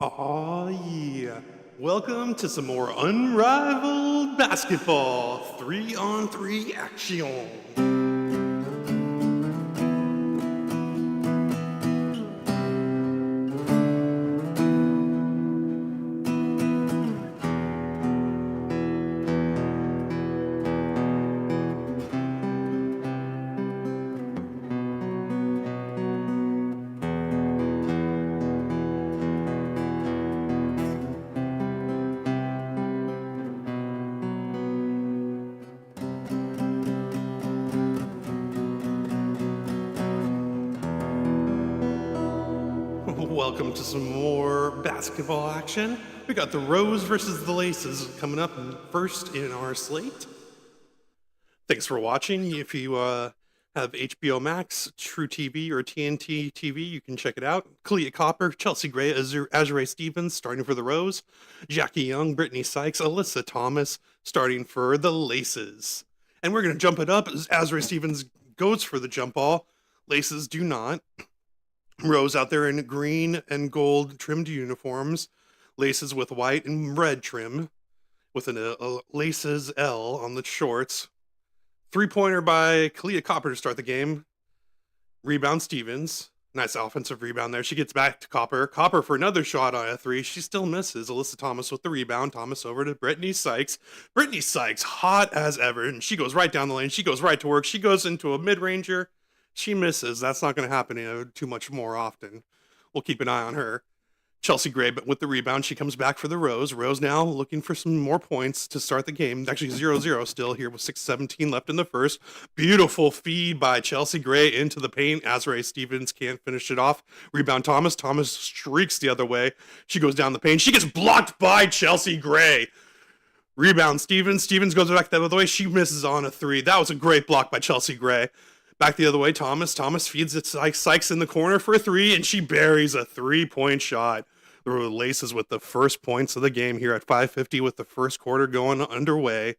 Aw, yeah. Welcome to some more Unrivaled basketball. 3-on-3 action. Welcome to some more basketball action. We got the Rose versus the Laces coming up first in our slate. Thanks for watching. If you have HBO Max, True TV, or TNT TV, you can check it out. Kalia Copper, Chelsea Gray, Azure Stevens starting for the Rose, Jackie Young, Brittany Sykes, Alyssa Thomas starting for the Laces. And we're going to jump it up as Azure Stevens goes for the jump ball. Laces do not. Rose out there in green and gold trimmed uniforms, laces with white and red trim, with a laces L on the shorts. Three-pointer by Kalia Copper to start the game. Rebound Stevens. Nice offensive rebound there. She gets back to Copper. Copper for another shot on a three. She still misses. Alyssa Thomas with the rebound. Thomas over to Brittany Sykes. Brittany Sykes, hot as ever, and she goes right down the lane. She goes right to work. She goes into a mid-ranger. She misses. That's not going to happen too much more often. We'll keep an eye on her. Chelsea Gray, but with the rebound, she comes back for the Rose. Rose now looking for some more points to start the game. Actually 0-0 still here with 6:17 left in the first. Beautiful feed by Chelsea Gray into the paint. Azure Stevens can't finish it off. Rebound Thomas. Thomas streaks the other way. She goes down the paint. She gets blocked by Chelsea Gray. Rebound Stevens. Stevens goes back the other way. She misses on a three. That was a great block by Chelsea Gray. Back the other way, Thomas. Thomas feeds it to Sykes in the corner for a three, and she buries a three-point shot. The Laces with the first points of the game here at 5:50 with the first quarter going underway.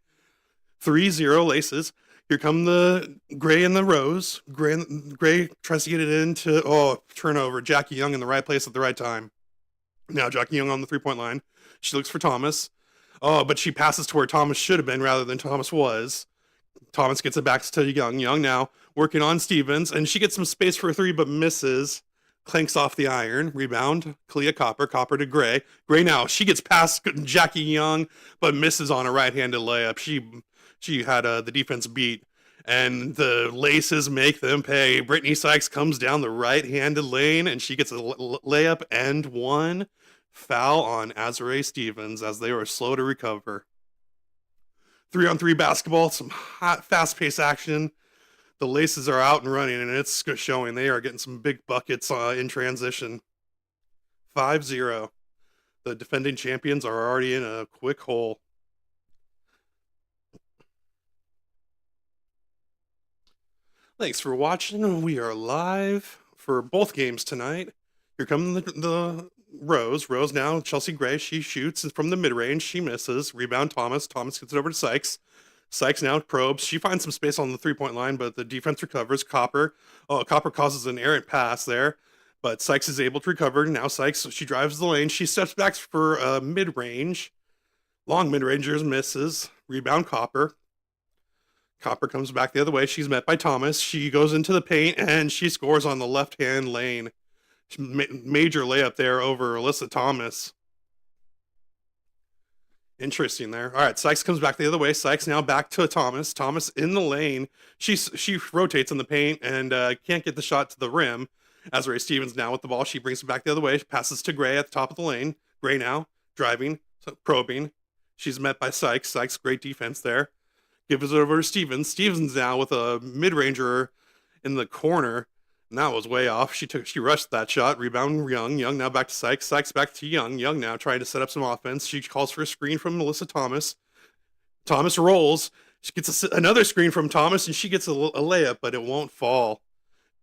3-0 Laces. Here come the Gray and the Rose. Gray tries to get it into, turnover. Jackie Young in the right place at the right time. Now Jackie Young on the three-point line. She looks for Thomas. Oh, but she passes to where Thomas should have been rather than Thomas was. Thomas gets it back to Young. Young now working on Stevens, and she gets some space for a three, but misses. Clanks off the iron. Rebound. Kalia Copper. Copper to Gray. Gray now. She gets past Jackie Young, but misses on a right-handed layup. She had the defense beat, and the Laces make them pay. Brittany Sykes comes down the right-handed lane, and she gets a layup and one. Foul on Azure Stevens as they were slow to recover. 3-on-3 basketball, some hot, fast-paced action. The Laces are out and running, and it's showing. They are getting some big buckets in transition. 5-0. The defending champions are already in a quick hole. Thanks for watching. We are live for both games tonight. Here come the Rose. Rose now, Chelsea Gray. She shoots from the mid-range. She misses. Rebound Thomas. Thomas gets it over to Sykes. Sykes now probes. She finds some space on the three-point line, but the defense recovers. Copper causes an errant pass there, but Sykes is able to recover. Now Sykes, she drives the lane. She steps back for a mid-range. Long mid-rangers misses. Rebound Copper. Copper comes back the other way. She's met by Thomas. She goes into the paint, and she scores on the left-hand lane. Major layup there over Alyssa Thomas. Interesting there. All right, Sykes comes back the other way. Sykes now back to Thomas. Thomas in the lane. She rotates in the paint and can't get the shot to the rim. Azure Stevens now with the ball. She brings it back the other way. Passes to Gray at the top of the lane. Gray now driving, probing. She's met by Sykes. Sykes, great defense there. Gives it over to Stevens. Stevens now with a mid-ranger in the corner. And that was way off. She rushed that shot. Rebound Young. Young now back to Sykes. Sykes back to Young. Young now trying to set up some offense. She calls for a screen from Melissa Thomas. Thomas rolls. She gets another screen from Thomas, and she gets a layup, but it won't fall.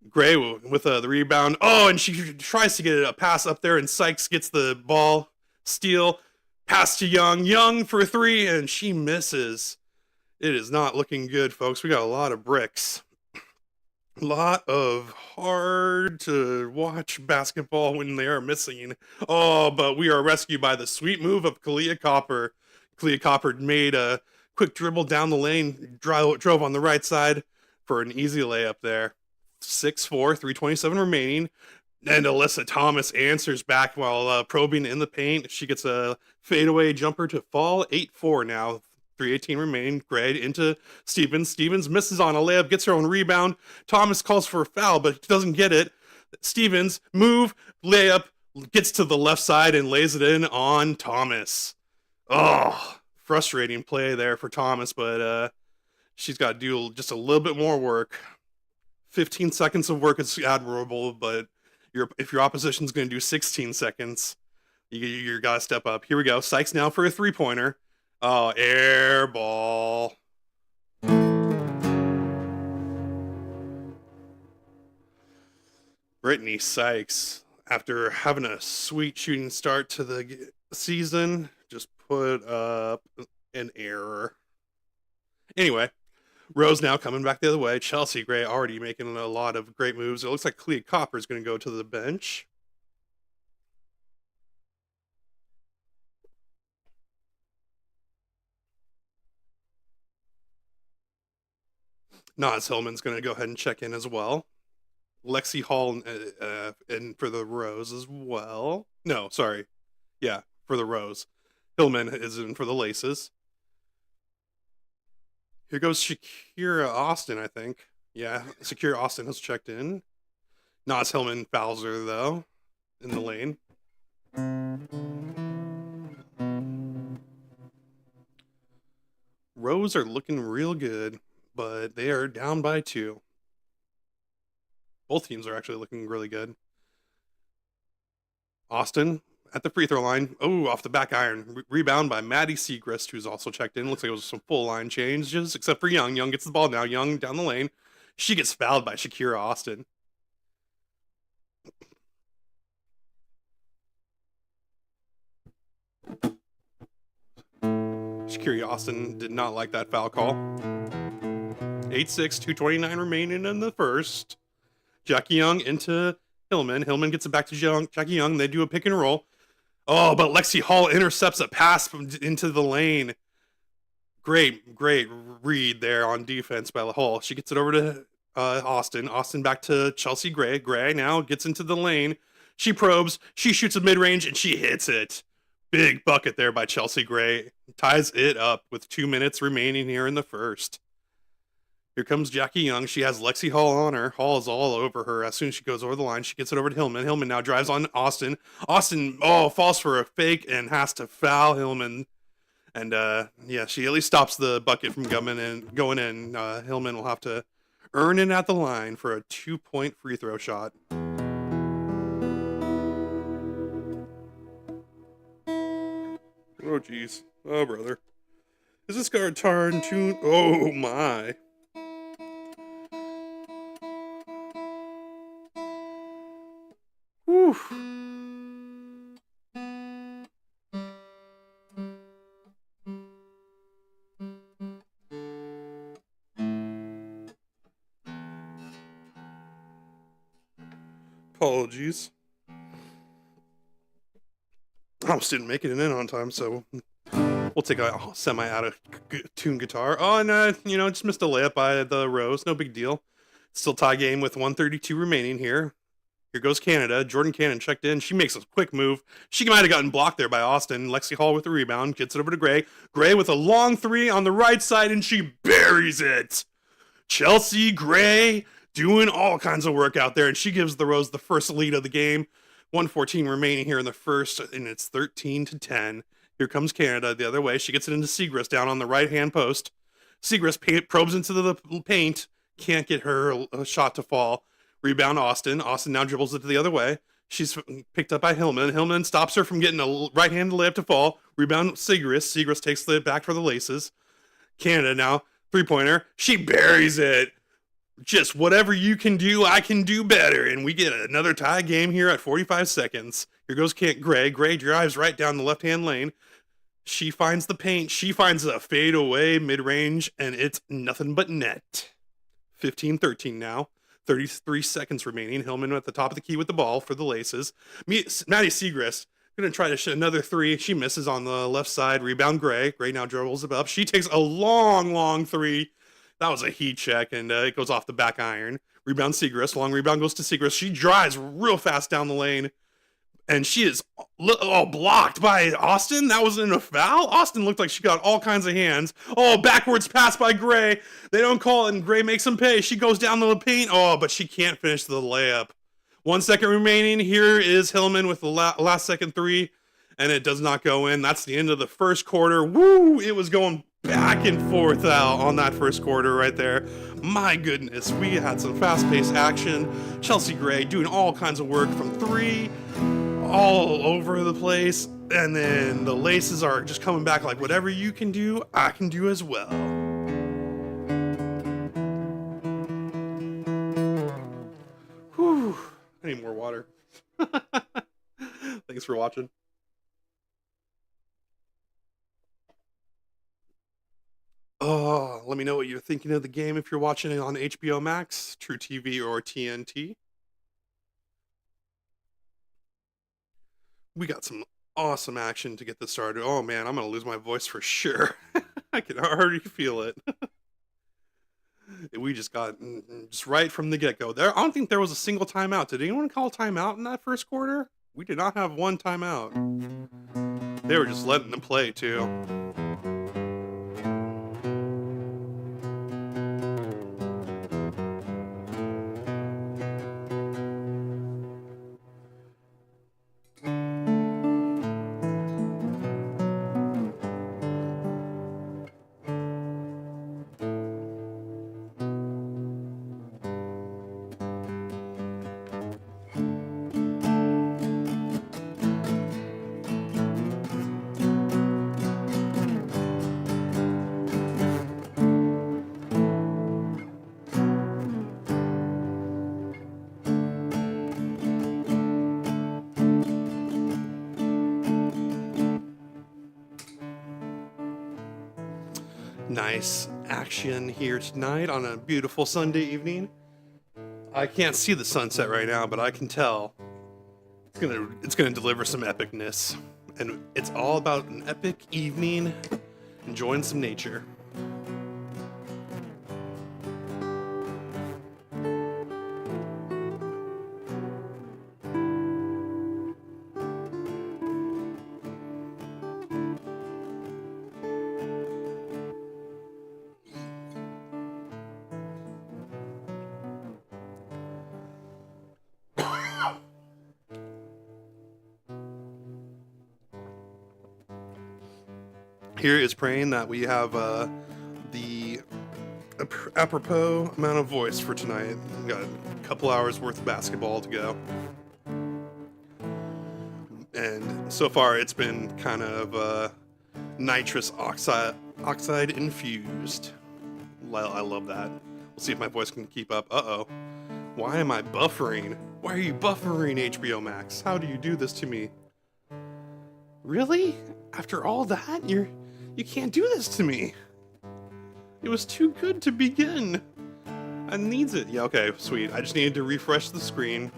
Gray with the rebound. Oh, and she tries to get a pass up there, and Sykes gets the ball. Steal. Pass to Young. Young for three, and she misses. It is not looking good, folks. We got a lot of bricks. A lot of hard to watch basketball when they are missing. Oh, but we are rescued by the sweet move of Kalia Copper. Kalia Copper made a quick dribble down the lane, drove on the right side for an easy layup there. 6-4, 3:27 remaining. And Alyssa Thomas answers back while probing in the paint. She gets a fadeaway jumper to fall. 8-4 now. 3:18 remaining. Gray into Stevens. Stevens misses on a layup, gets her own rebound. Thomas calls for a foul, but doesn't get it. Stevens, move, layup, gets to the left side and lays it in on Thomas. Oh, frustrating play there for Thomas, but she's got to do just a little bit more work. 15 seconds of work is admirable, but if your opposition's going to do 16 seconds, you got to step up. Here we go. Sykes now for a three-pointer. Oh, air ball. Brittany Sykes, after having a sweet shooting start to the season, just put up an error. Anyway, Rose now coming back the other way. Chelsea Gray already making a lot of great moves. It looks like Clea Copper is going to go to the bench. Nas Hillman's going to go ahead and check in as well. Lexi Hall in for the Rose as well. No, sorry. Yeah, for the Rose. Hillman is in for the Laces. Here goes Shakira Austin, I think. Yeah, Shakira Austin has checked in. Nas Hillman fouls her, though, in the lane. Rose are looking real good, but they are down by 2. Both teams are actually looking really good. Austin at the free throw line. Oh, off the back iron. Rebound by Maddie Segrist, who's also checked in. Looks like it was some full line changes, except for Young. Young gets the ball now. Young down the lane. She gets fouled by Shakira Austin. Shakira Austin did not like that foul call. 8-6, 2:29 remaining in the first. Jackie Young into Hillman. Hillman gets it back to Jackie Young. They do a pick and roll. Oh, but Lexi Hall intercepts a pass into the lane. Great read there on defense by Hall. She gets it over to Austin. Austin back to Chelsea Gray. Gray now gets into the lane. She probes. She shoots a mid-range, and she hits it. Big bucket there by Chelsea Gray. Ties it up with 2 minutes remaining here in the first. Here comes Jackie Young. She has Lexi Hall on her. Hall is all over her. As soon as she goes over the line, she gets it over to Hillman. Hillman now drives on Austin. Austin, falls for a fake and has to foul Hillman. And, she at least stops the bucket from going in. Hillman will have to earn it at the line for a 2-point free throw shot. Oh, jeez. Oh, brother. Is this guard turn to... Oh, my. Whew. Apologies. I almost didn't make it in on time, so we'll take a semi out of tune guitar. Oh, and just missed a layup by the Rose. No big deal. Still tie game with 1:32 remaining here. Here goes Canada. Jordan Cannon checked in. She makes a quick move. She might have gotten blocked there by Austin. Lexi Hall with the rebound. Gets it over to Gray. Gray with a long three on the right side, and she buries it. Chelsea Gray doing all kinds of work out there, and she gives the Rose the first lead of the game. 1:14 remaining here in the first, and it's 13-10. Here comes Canada the other way. She gets it into Segrist down on the right-hand post. Segrist probes into the paint. Can't get her a shot to fall. Rebound Austin. Austin now dribbles it the other way. She's picked up by Hillman. Hillman stops her from getting a right-handed layup to fall. Rebound Segrist. Segrist takes it back for the Laces. Canada now, three-pointer. She buries it. Just whatever you can do, I can do better. And we get another tie game here at 45 seconds. Here goes Gray. Gray drives right down the left-hand lane. She finds the paint. She finds a fadeaway mid-range, and it's nothing but net. 15-13 now. 33 seconds remaining. Hillman at the top of the key with the ball for the Laces. Maddie Segrist going to try to shoot another three. She misses on the left side. Rebound Gray. Gray now dribbles it up. She takes a long three. That was a heat check, and it goes off the back iron. Rebound Segrist. Long rebound goes to Segrist. She drives real fast down the lane, and she is blocked by Austin. That wasn't a foul. Austin looked like she got all kinds of hands. Oh, backwards pass by Gray. They don't call it, and Gray makes him pay. She goes down the paint. Oh, but she can't finish the layup. 1 second remaining. Here is Hillman with the last second three, and it does not go in. That's the end of the first quarter. Woo! It was going back and forth out on that first quarter right there. My goodness, we had some fast-paced action. Chelsea Gray doing all kinds of work from three, all over the place, and then the Laces are just coming back like, whatever you can do, I can do as well. Whew. I need more water. Thanks for watching. Oh, let me know what you're thinking of the game if you're watching it on HBO Max, True TV, or TNT. We got some awesome action to get this started. Oh man, I'm gonna lose my voice for sure. I can already feel it. We just got just right from the get-go. There, I don't think there was a single timeout. Did anyone call timeout in that first quarter? We did not have one timeout. They were just letting them play too. Nice action here tonight on a beautiful Sunday evening. I can't see the sunset right now, but I can tell it's gonna deliver some epicness, and it's all about an epic evening, enjoying some nature. Here is praying that we have the apropos amount of voice for tonight. We've got a couple hours worth of basketball to go. And so far it's been kind of nitrous oxide infused. I love that. We'll see if my voice can keep up. Uh-oh. Why am I buffering? Why are you buffering, HBO Max? How do you do this to me? Really? After all that, you can't do this to me. It was too good to begin. I needs it. Yeah, okay, sweet. I just needed to refresh the screen.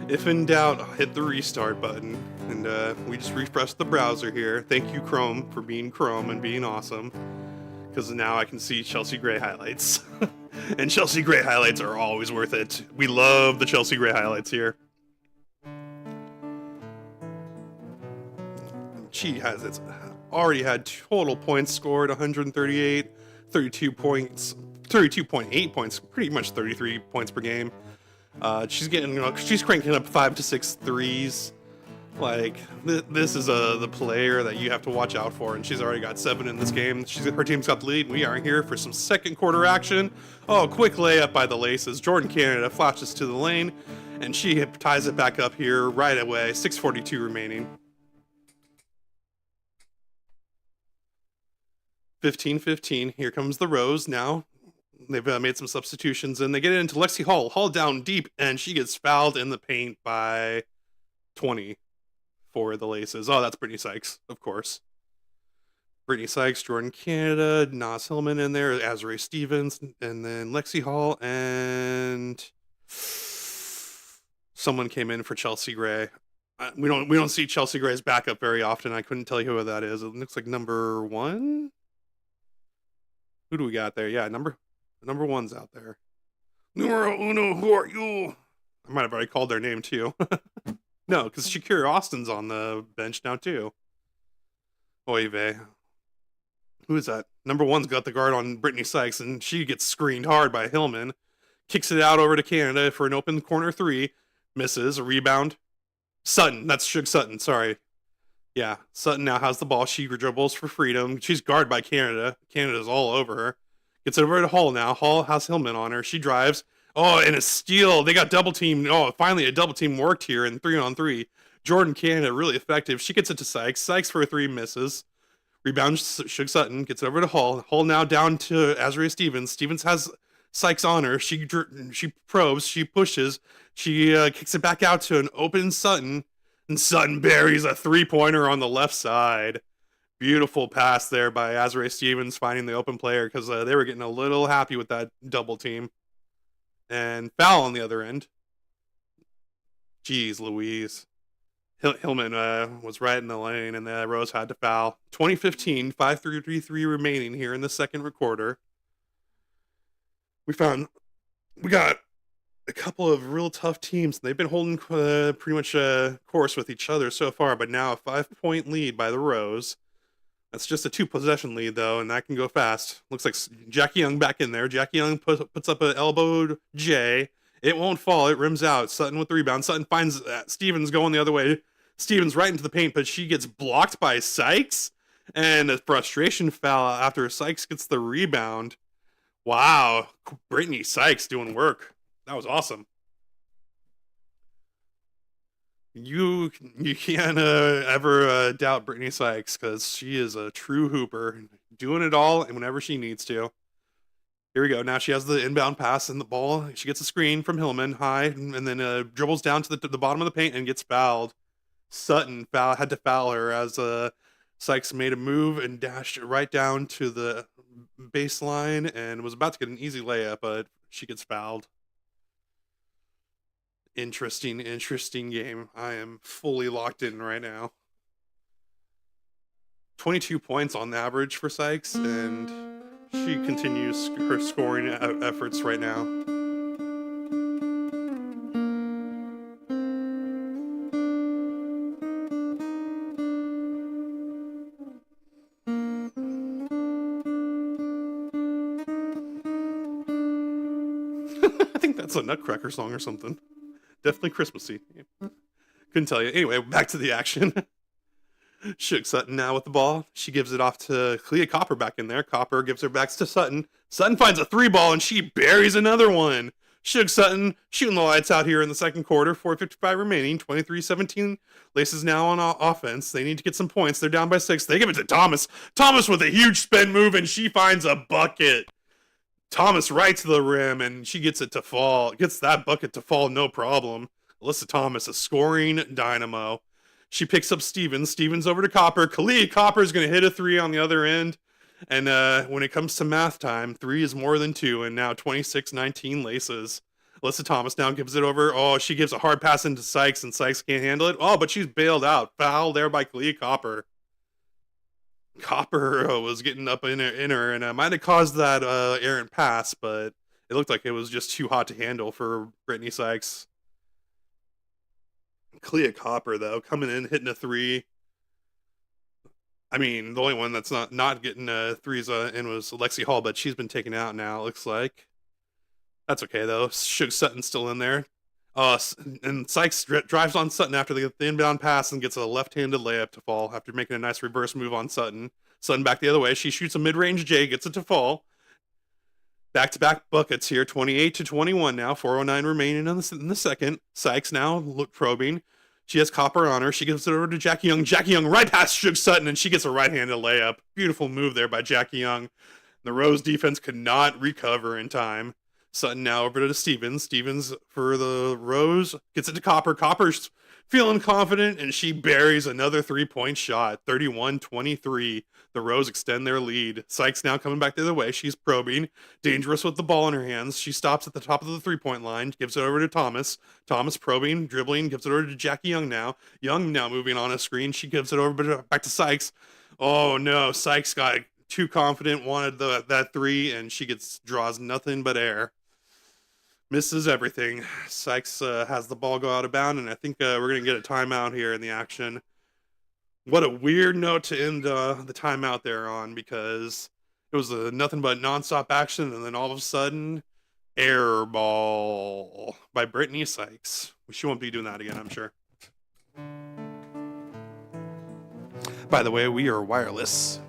If in doubt, hit the restart button. And we just refreshed the browser here. Thank you, Chrome, for being Chrome and being awesome. Because now I can see Chelsea Gray highlights. And Chelsea Gray highlights are always worth it. We love the Chelsea Gray highlights here. She has already had total points scored, 138, 32 points, 32.8 points, pretty much 33 points per game. She's cranking up 5 to 6 threes. Like, this is the player that you have to watch out for, and she's already got 7 in this game. Her team's got the lead, and we are here for some second quarter action. Oh, quick layup by the Laces. Jordan Canada flashes to the lane, and she ties it back up here right away. 6:42 remaining. 15-15. Here comes the Rose now. They've made some substitutions, and they get it into Lexi Hall. Hall down deep, and she gets fouled in the paint by 20 for the Laces. Oh, that's Brittany Sykes, of course. Brittany Sykes, Jordan Canada, Nas Hillman in there, Azrae Stevens, and then Lexi Hall and Someone came in for Chelsea Gray. We don't see Chelsea Gray's backup very often. I couldn't tell you who that is. It looks like number 1. Who do we got there? Yeah, number 1's out there. Numero uno, who are you? I might have already called their name too. No, because Shakira Austin's on the bench now too. Oy vey. Who is that? Number 1's got the guard on Brittany Sykes, and she gets screened hard by Hillman. Kicks it out over to Canada for an open corner 3. Misses. A rebound. Sutton. That's Suge Sutton. Sorry. Yeah, Sutton now has the ball. She dribbles for freedom. She's guarded by Canada. Canada's all over her. Gets it over to Hall now. Hall has Hillman on her. She drives. Oh, and a steal. They got double teamed. Oh, finally a double team worked here in 3-on-3. Jordan Canada, really effective. She gets it to Sykes. Sykes for a 3, misses. Rebounds Suge Sutton. Gets it over to Hall. Hall now down to Azariah Stevens. Stevens has Sykes on her. She probes. She pushes. She kicks it back out to an open Sutton. And Sutton buries a 3-pointer on the left side. Beautiful pass there by Azariah Stevens finding the open player because they were getting a little happy with that double team. And foul on the other end. Jeez Louise. Hillman was right in the lane and the Rose had to foul. 2015, 5:33 remaining here in the second quarter. We got a couple of real tough teams. They've been holding pretty much course with each other so far, but now a 5-point lead by the Rose. That's just a 2-possession lead, though, and that can go fast. Looks like Jackie Young back in there. Jackie Young puts up an elbowed J. It won't fall. It rims out. Sutton with the rebound. Sutton finds Stevens going the other way. Stevens right into the paint, but she gets blocked by Sykes. And a frustration foul after Sykes gets the rebound. Wow. Brittany Sykes doing work. That was awesome. You can't ever doubt Brittany Sykes because she is a true hooper, doing it all and whenever she needs to. Here we go. Now she has the inbound pass and the ball. She gets a screen from Hillman high and then dribbles down to the bottom of the paint and gets fouled. Sutton had to foul her as Sykes made a move and dashed right down to the baseline and was about to get an easy layup, but she gets fouled. Interesting game. I am fully locked in right now. 22 points on average for Sykes, and she continues her scoring efforts right now. I think that's a Nutcracker song or something. Definitely Christmassy. Couldn't tell you. Anyway, back to the action. Suge Sutton now with the ball. She gives it off to Clea Copper back in there. Copper gives her back to Sutton. Sutton finds a 3-ball and she buries another one. Suge Sutton shooting the lights out here in the second quarter. 4:55 remaining. 23-17. Laces now on offense. They need to get some points. They're down by 6. They give it to Thomas. Thomas with a huge spin move and she finds a bucket. Thomas right to the rim, and she gets it to fall. Gets that bucket to fall, no problem. Alyssa Thomas, a scoring dynamo. She picks up Stevens. Stevens over to Copper. Khalid Copper is going to hit a 3 on the other end. And when it comes to math time, 3 is more than 2, and now 26-19 Laces. Alyssa Thomas now gives it over. Oh, she gives a hard pass into Sykes, and Sykes can't handle it. Oh, but she's bailed out. Foul there by Khalid Copper. Copper was getting up in her and might have caused that errant pass, but it looked like it was just too hot to handle for Brittany Sykes. Clea Copper, though, coming in, hitting a 3. I mean, the only one that's not getting threes in was Lexi Hall, but she's been taken out now, it looks like. That's okay, though. Suge Sutton's still in there. And Sykes drives on Sutton after the inbound pass and gets a left-handed layup to fall after making a nice reverse move on Sutton. Sutton back the other way. She shoots a mid-range J, gets it to fall. Back-to-back buckets here, 28-21 now. 4:09 remaining in the second. Sykes now probing. She has Copper on her. She gives it over to Jackie Young. Jackie Young right past Suge Sutton, and she gets a right-handed layup. Beautiful move there by Jackie Young. The Rose defense could not recover in time. Sutton now over to Stevens. Stevens for the Rose. Gets it to Copper. Copper feeling confident, and she buries another 3-point shot. 31-23. The Rose extend their lead. Sykes now coming back the other way. She's probing. Dangerous with the ball in her hands. She stops at the top of the 3-point line, gives it over to Thomas. Thomas probing, dribbling, gives it over to Jackie Young now. Young now moving on a screen. She gives it over back to Sykes. Oh no, Sykes got too confident, wanted that three, and she draws nothing but air. Misses everything. Sykes has the ball go out of bounds, and I think we're going to get a timeout here in the action. What a weird note to end the timeout there on, because it was nothing but nonstop action, and then all of a sudden, air ball by Brittany Sykes. She won't be doing that again, I'm sure. By the way, we are wireless.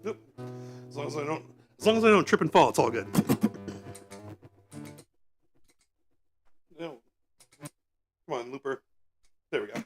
Nope. As long as I don't trip and fall, it's all good. No. Come on, Looper. There we go.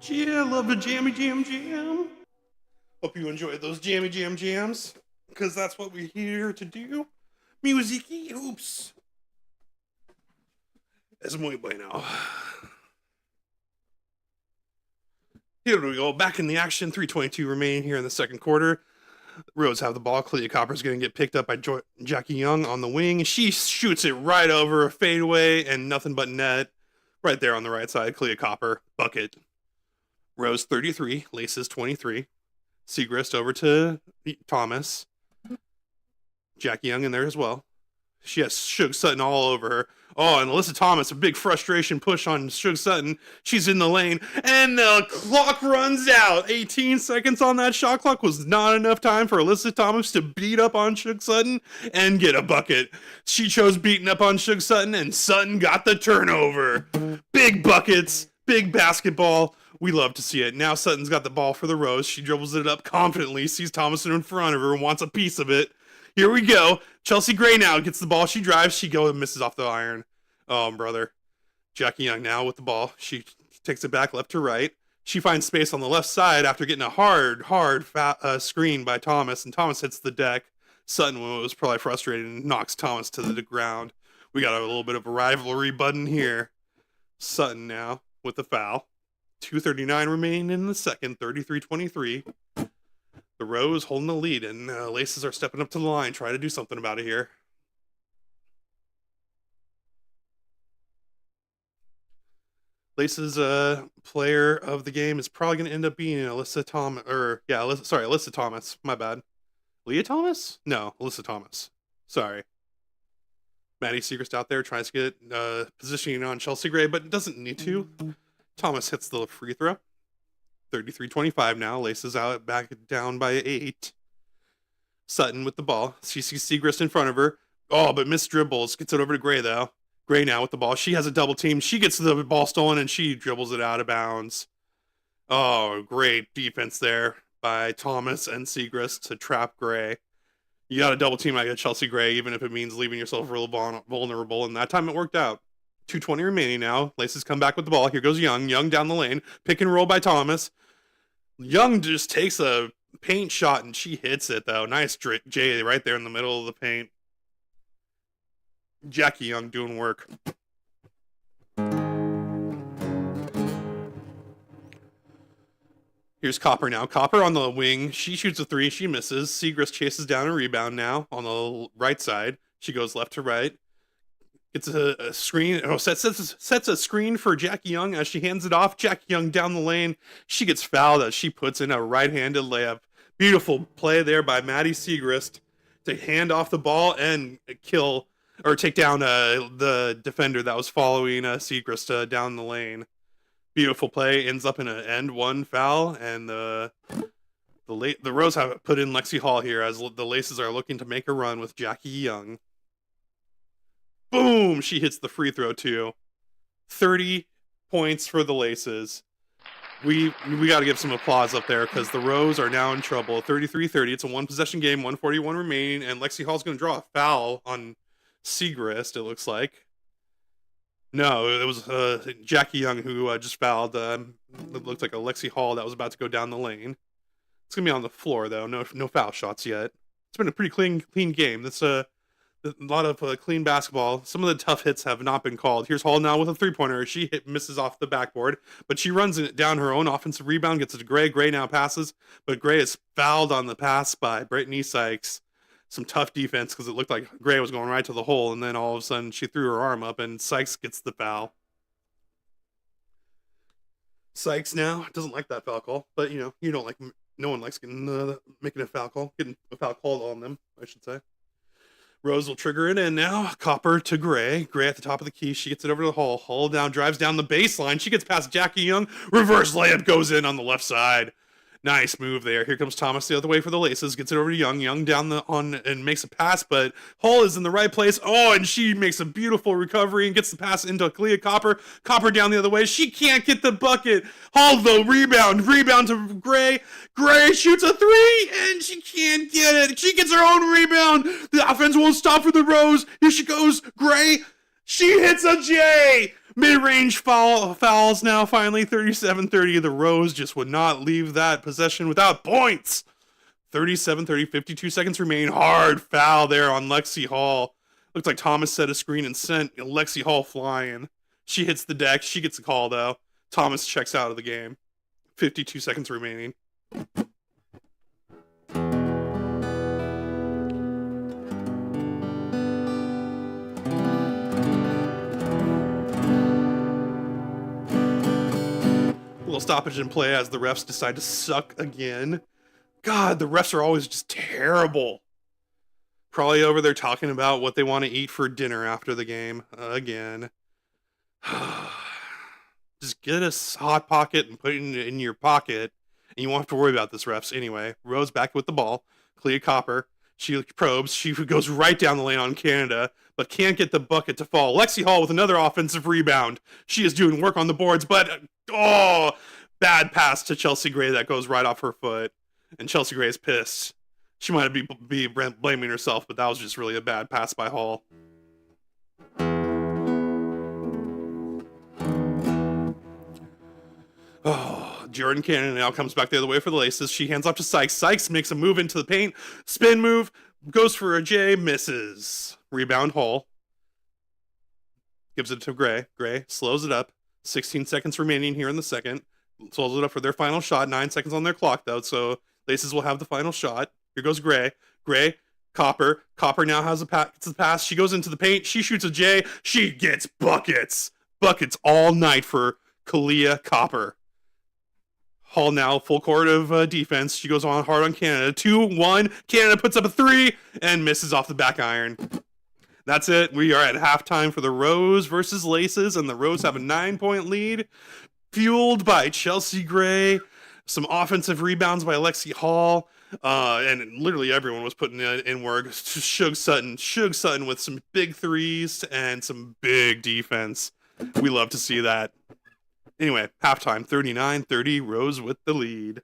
Yeah, love the jammy jam. Hope you enjoyed those jammy jams, because that's what we're here to do. Music-y hoops. Es muy bueno. Here we go, back in the action. 3:22 remaining here in the second quarter. Rose have the ball. Clea Copper's going to get picked up by Jackie Young on the wing. She shoots it right over a fadeaway and nothing but net. Right there on the right side, Clea Copper, bucket. Rose 33, Laces 23. Segrist over to Thomas. Jackie Young in there as well. She has Suge Sutton all over her. Oh, and Alyssa Thomas, a big frustration push on Suge Sutton. She's in the lane, and the clock runs out. 18 seconds on that shot clock was not enough time for Alyssa Thomas to beat up on Suge Sutton and get a bucket. She chose beating up on Suge Sutton, and Sutton got the turnover. Big buckets, big basketball. We love to see it. Now Sutton's got the ball for the Rose. She dribbles it up confidently, sees Thomason in front of her, and wants a piece of it. Here we go. Chelsea Gray now gets the ball. She drives. She goes and misses off the iron. Oh, brother. Jackie Young now with the ball. She takes it back left to right. She finds space on the left side after getting a hard screen by Thomas, and Thomas hits the deck. Sutton was probably frustrated and knocks Thomas to the ground. We got a little bit of a rivalry button here. Sutton now with the foul. 2:39 remaining in the second. 33-23. The Rose holding the lead, and Laces are stepping up to the line, trying to do something about it here. Lace's player of the game is probably going to end up being Alyssa Thomas, Alyssa Thomas. My bad. Leah Thomas? No, Alyssa Thomas. Sorry. Maddie Siegrist out there tries to get positioning on Chelsea Gray, but doesn't need to. Thomas hits the free throw. 33-25 now. Laces out back down by 8. Sutton with the ball. She sees Siegrist in front of her. Oh, but missed dribbles. Gets it over to Gray, though. Gray now with the ball. She has a double team. She gets the ball stolen, and she dribbles it out of bounds. Oh, great defense there by Thomas and Siegrist to trap Gray. You got a double team like a Chelsea Gray, even if it means leaving yourself real vulnerable, and that time it worked out. 2:20 remaining now. Laces come back with the ball. Here goes Young. Young down the lane. Pick and roll by Thomas. Young just takes a paint shot, and she hits it, though. Nice J right there in the middle of the paint. Jackie Young doing work. Here's Copper now. Copper on the wing. She shoots a 3. She misses. Siegrist chases down a rebound now on the right side. She goes left to right. Gets a screen. Oh, sets a screen for Jackie Young as she hands it off. Jackie Young down the lane. She gets fouled as she puts in a right-handed layup. Beautiful play there by Maddie Siegrist to hand off the ball and take down the defender that was following Siegrist down the lane. Beautiful play, ends up in an end one foul, and the Rose have put in Lexi Hall here as the Laces are looking to make a run with Jackie Young. Boom! She hits the free throw too. 30 points for the Laces. We got to give some applause up there because the Rose are now in trouble. 33-30. It's a one-possession game, 1:41 remaining, and Lexi Hall's going to draw a foul on Siegrist, it looks like. No, it was Jackie Young who just fouled. It looked like a Lexi Hall that was about to go down the lane. It's going to be on the floor, though. No foul shots yet. It's been a pretty clean game. That's a lot of clean basketball. Some of the tough hits have not been called. Here's Hall now with a three-pointer. She misses off the backboard, but she runs it down her own offensive rebound, gets it to Gray. Gray now passes, but Gray is fouled on the pass by Brittany Sykes. Some tough defense because it looked like Gray was going right to the hole, and then all of a sudden she threw her arm up, and Sykes gets the foul. Sykes now doesn't like that foul call, but you don't like. No one likes making a foul call, getting a foul called on them, I should say. Rose will trigger it in now. Copper to Gray. Gray at the top of the key. She gets it over to the Hall. Hall down, drives down the baseline. She gets past Jackie Young. Reverse layup goes in on the left side. Nice move there. Here comes Thomas the other way for the Laces. Gets it over to Young. Young down and makes a pass, but Hall is in the right place. Oh, and she makes a beautiful recovery and gets the pass into Clea Copper. Copper down the other way. She can't get the bucket. Hall though, rebound to Gray. Gray shoots a 3 and she can't get it. She gets her own rebound. The offense won't stop for the Rose. Here she goes. Gray. She hits a J. Mid-range fouls now, finally, 37-30. The Rose just would not leave that possession without points. 37-30, 52 seconds remain. Hard foul there on Lexi Hall. Looks like Thomas set a screen and sent Lexi Hall flying. She hits the deck. She gets a call, though. Thomas checks out of the game. 52 seconds remaining. Little stoppage in play as the refs decide to suck again. God, the refs are always just terrible. Probably over there talking about what they want to eat for dinner after the game again. Just get a hot pocket and put it in your pocket, and you won't have to worry about this, refs. Anyway, Rose back with the ball. Clea Copper. She probes. She goes right down the lane on Canada, but can't get the bucket to fall. Lexi Hall with another offensive rebound. She is doing work on the boards, but bad pass to Chelsea Gray that goes right off her foot. And Chelsea Gray is pissed. She might be blaming herself, but that was just really a bad pass by Hall. Jordan Cannon now comes back the other way for the Laces. She hands off to Sykes. Sykes makes a move into the paint. Spin move. Goes for a J. Misses. Rebound Hall. Gives it to Gray. Gray slows it up. 16 seconds remaining here in the second. Slows it up for their final shot. 9 seconds on their clock, though, so Laces will have the final shot. Here goes Gray. Gray, Copper. Copper now has gets the pass. She goes into the paint. She shoots a J. She gets buckets. Buckets all night for Kalia Copper. Hall now full court of defense. She goes on hard on Canada. 2-1. Canada puts up a 3 and misses off the back iron. That's it. We are at halftime for the Rose versus Laces, and the Rose have a 9-point lead, fueled by Chelsea Gray, some offensive rebounds by Alexi Hall, and literally everyone was putting in work. Suge Sutton with some big threes and some big defense. We love to see that. Anyway, halftime, 39-30, Rose with the lead.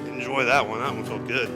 Enjoy that one. That one felt good.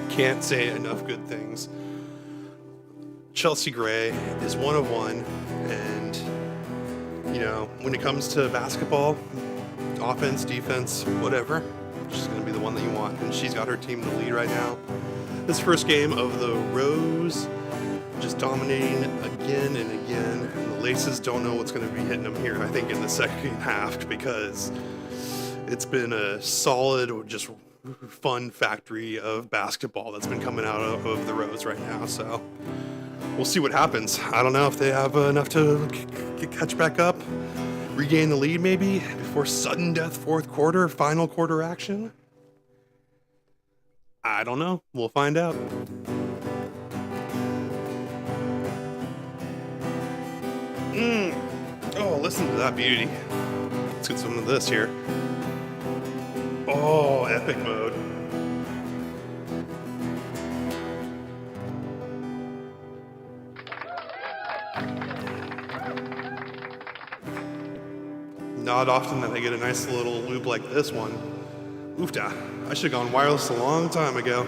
Can't say enough good things. Chelsea Gray is one of one, and when it comes to basketball, offense, defense, whatever, she's going to be the one that you want, and she's got her team in the lead right now. This first game of the Rose, just dominating again and again, and the Laces don't know what's going to be hitting them here, I think, in the second half, because it's been a solid, just fun factory of basketball that's been coming out of the Rose right now. So we'll see what happens. I don't know if they have enough to catch back up, regain the lead maybe before sudden death fourth quarter, final quarter action. I don't know. We'll find out. Oh, listen to that beauty. Let's get some of this here. Oh, epic mode. Not often that I get a nice little loop like this one. Oofda, I should have gone wireless a long time ago.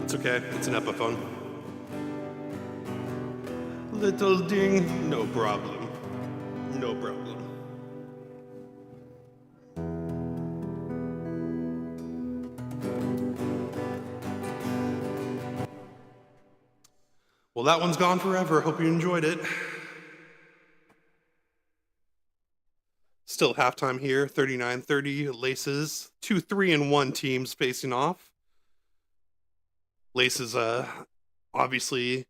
It's okay, it's an Epiphone. Little ding, no problem. No problem. Well, that one's gone forever. Hope you enjoyed it. Still halftime here, 39-30, Laces. 2 3-1 teams facing off. Laces obviously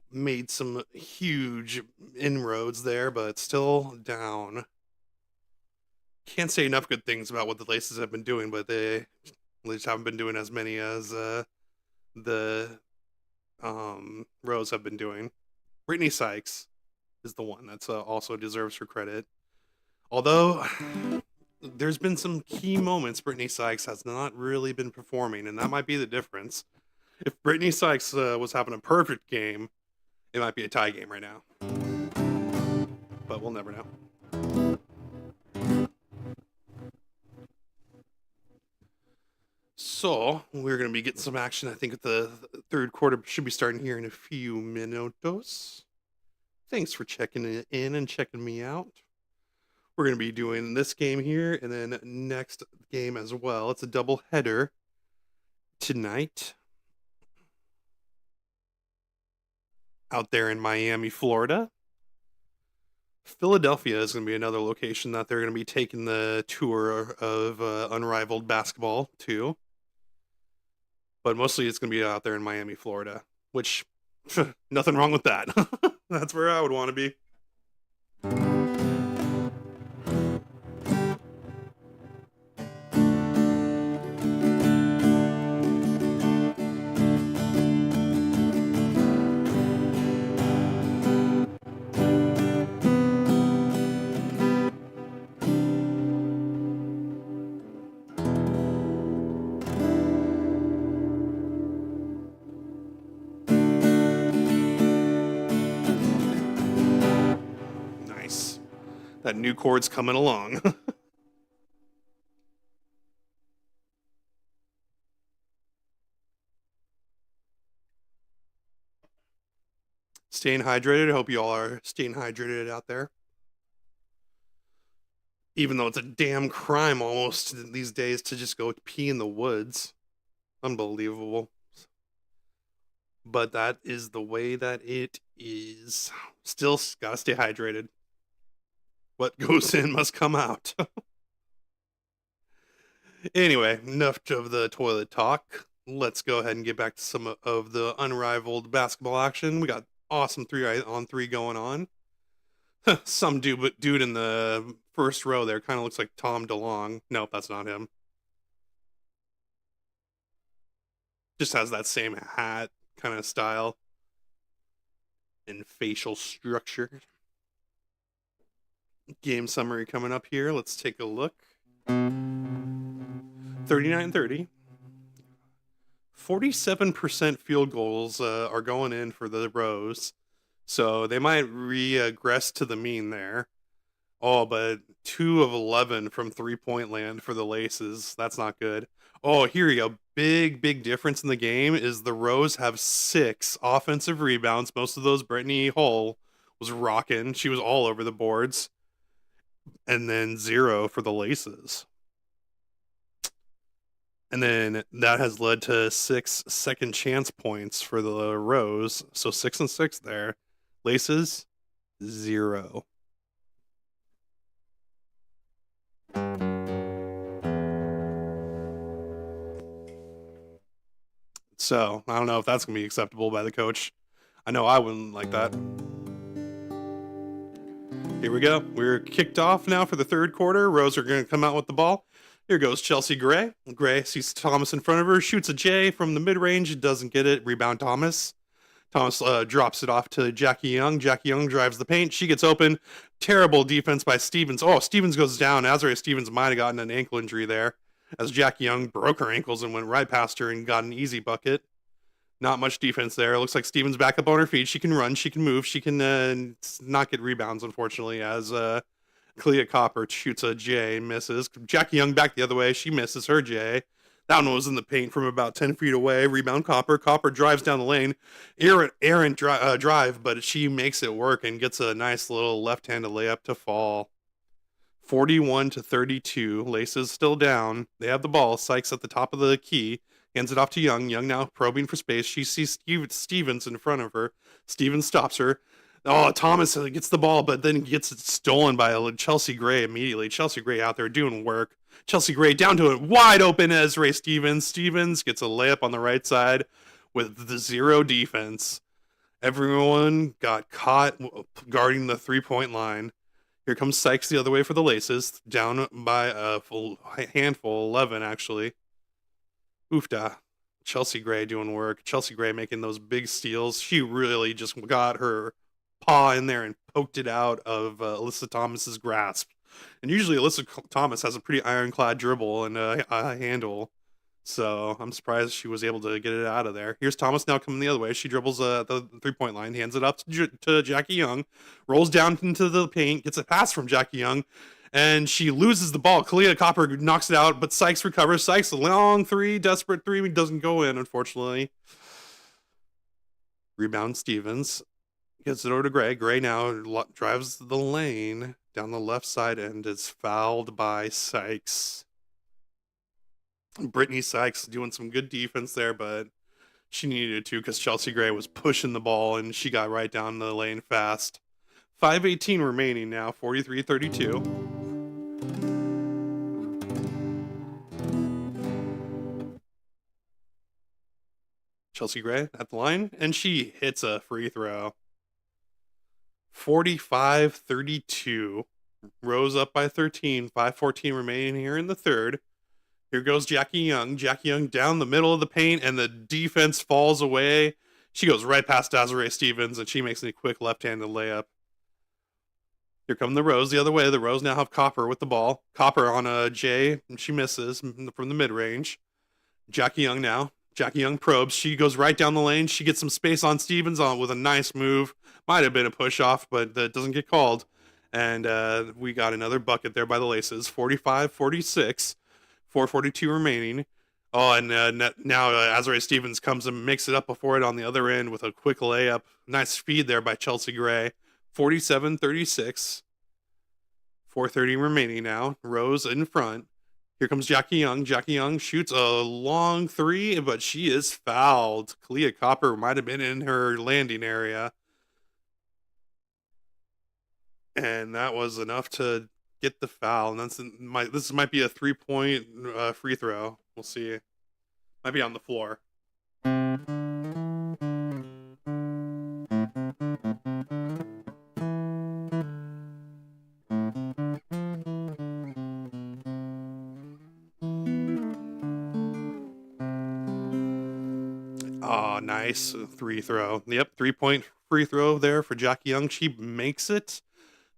made some huge inroads there, but still down. Can't say enough good things about what the Laces have been doing, but they just haven't been doing as many as the Rose have been doing. Brittany Sykes is the one that's also deserves her credit. Although there's been some key moments Brittany Sykes has not really been performing, and that might be the difference. If Brittany Sykes was having a perfect game, it might be a tie game right now. But we'll never know. So, we're going to be getting some action. I think the third quarter should be starting here in a few minutos. Thanks for checking in and checking me out. We're going to be doing this game here and then next game as well. It's a double header tonight out there in Miami, Florida. Philadelphia is going to be another location that they're going to be taking the tour of Unrivaled basketball to. But mostly it's going to be out there in Miami, Florida, which nothing wrong with that. That's where I would want to be. Nice. That new chord's coming along. Staying hydrated. I hope you all are staying hydrated out there. Even though it's a damn crime almost these days to just go pee in the woods. Unbelievable. But that is the way that it is. Still gotta stay hydrated. What goes in must come out. Anyway, enough of the toilet talk. Let's go ahead and get back to some of the unrivaled basketball action. We got awesome 3-on-3 going on. Some dude in the first row there kind of looks like Tom DeLonge. Nope, that's not him. Just has that same hat kind of style and facial structure. Game summary coming up here. Let's take a look. 39-30. 47% field goals are going in for the Rose. So they might regress to the mean there. Oh, but 2 of 11 from three-point land for the Laces. That's not good. Oh, here you go. Big difference in the game is the Rose have 6 offensive rebounds. Most of those Brittany Hull was rocking. She was all over the boards. And then 0 for the Laces. And then that has led to 6 second chance points for the Rose. So 6 and 6 there. Laces, 0. So I don't know if that's going to be acceptable by the coach. I know I wouldn't like that. Here we go. We're kicked off now for the third quarter. Rose are going to come out with the ball. Here goes Chelsea Gray. Gray sees Thomas in front of her, shoots a J from the mid-range, doesn't get it. Rebound Thomas. Thomas drops it off to Jackie Young. Jackie Young drives the paint. She gets open. Terrible defense by Stevens. Oh, Stevens goes down. Azariah Stevens might have gotten an ankle injury there, as Jackie Young broke her ankles and went right past her and got an easy bucket. Not much defense there. It looks like Stevens back up on her feet. She can run. She can move. She can not get rebounds, unfortunately, as Clea Copper shoots a J, misses. Jackie Young back the other way. She misses her J. That one was in the paint from about 10 feet away. Rebound Copper. Copper drives down the lane. Errant drive, but she makes it work and gets a nice little left-handed layup to fall. 41-32. Laces still down. They have the ball. Sykes at the top of the key. Hands it off to Young. Young now probing for space. She sees Stevens in front of her. Stevens stops her. Oh, Thomas gets the ball, but then gets it stolen by Chelsea Gray immediately. Chelsea Gray out there doing work. Chelsea Gray down to it. Wide open Azariah Stevens. Stevens gets a layup on the right side with the zero defense. Everyone got caught guarding the three-point line. Here comes Sykes the other way for the Laces. Down by a full handful, 11 actually. Oofda. Chelsea Gray doing work. Chelsea Gray making those big steals. She really just got her paw in there and poked it out of Alyssa Thomas's grasp. And usually Alyssa Thomas has a pretty ironclad dribble and a handle. So I'm surprised she was able to get it out of there. Here's Thomas now coming the other way. She dribbles the three-point line, hands it up to Jackie Young, rolls down into the paint, gets a pass from Jackie Young, and she loses the ball. Clea Copper knocks it out, but Sykes recovers. Sykes, a long three, desperate three, doesn't go in, unfortunately. Rebound Stevens. Gets it over to Gray. Gray now drives the lane down the left side and is fouled by Sykes. Brittany Sykes doing some good defense there, but she needed to because Chelsea Gray was pushing the ball and she got right down the lane fast. 5:18 remaining now, 43-32. Chelsea Gray at the line, and she hits a free throw. 45-32. Rose up by 13, 5:14 remaining here in the third. Here goes Jackie Young. Jackie Young down the middle of the paint, and the defense falls away. She goes right past Azariah Stevens, and she makes a quick left-handed layup. Here come the Rose the other way. The Rose now have Copper with the ball. Copper on a J, and she misses from the mid-range. Jackie Young now. Jackie Young probes. She goes right down the lane. She gets some space on Stevens with a nice move. Might have been a push-off, but that doesn't get called. And we got another bucket there by the Laces. 45-46. 4:42 remaining. Oh, and now Azariah Stevens comes and makes it up before it on the other end with a quick layup. Nice feed there by Chelsea Gray. 47-36. 4:30 remaining now. Rose in front. Here comes Jackie Young. Jackie Young shoots a long three, but she is fouled. Clea Copper might have been in her landing area. And that was enough to get the foul. And this might be a 3-point free throw. We'll see. Might be on the floor. Oh, nice free throw. Yep, 3-point free throw there for Jackie Young. She makes it.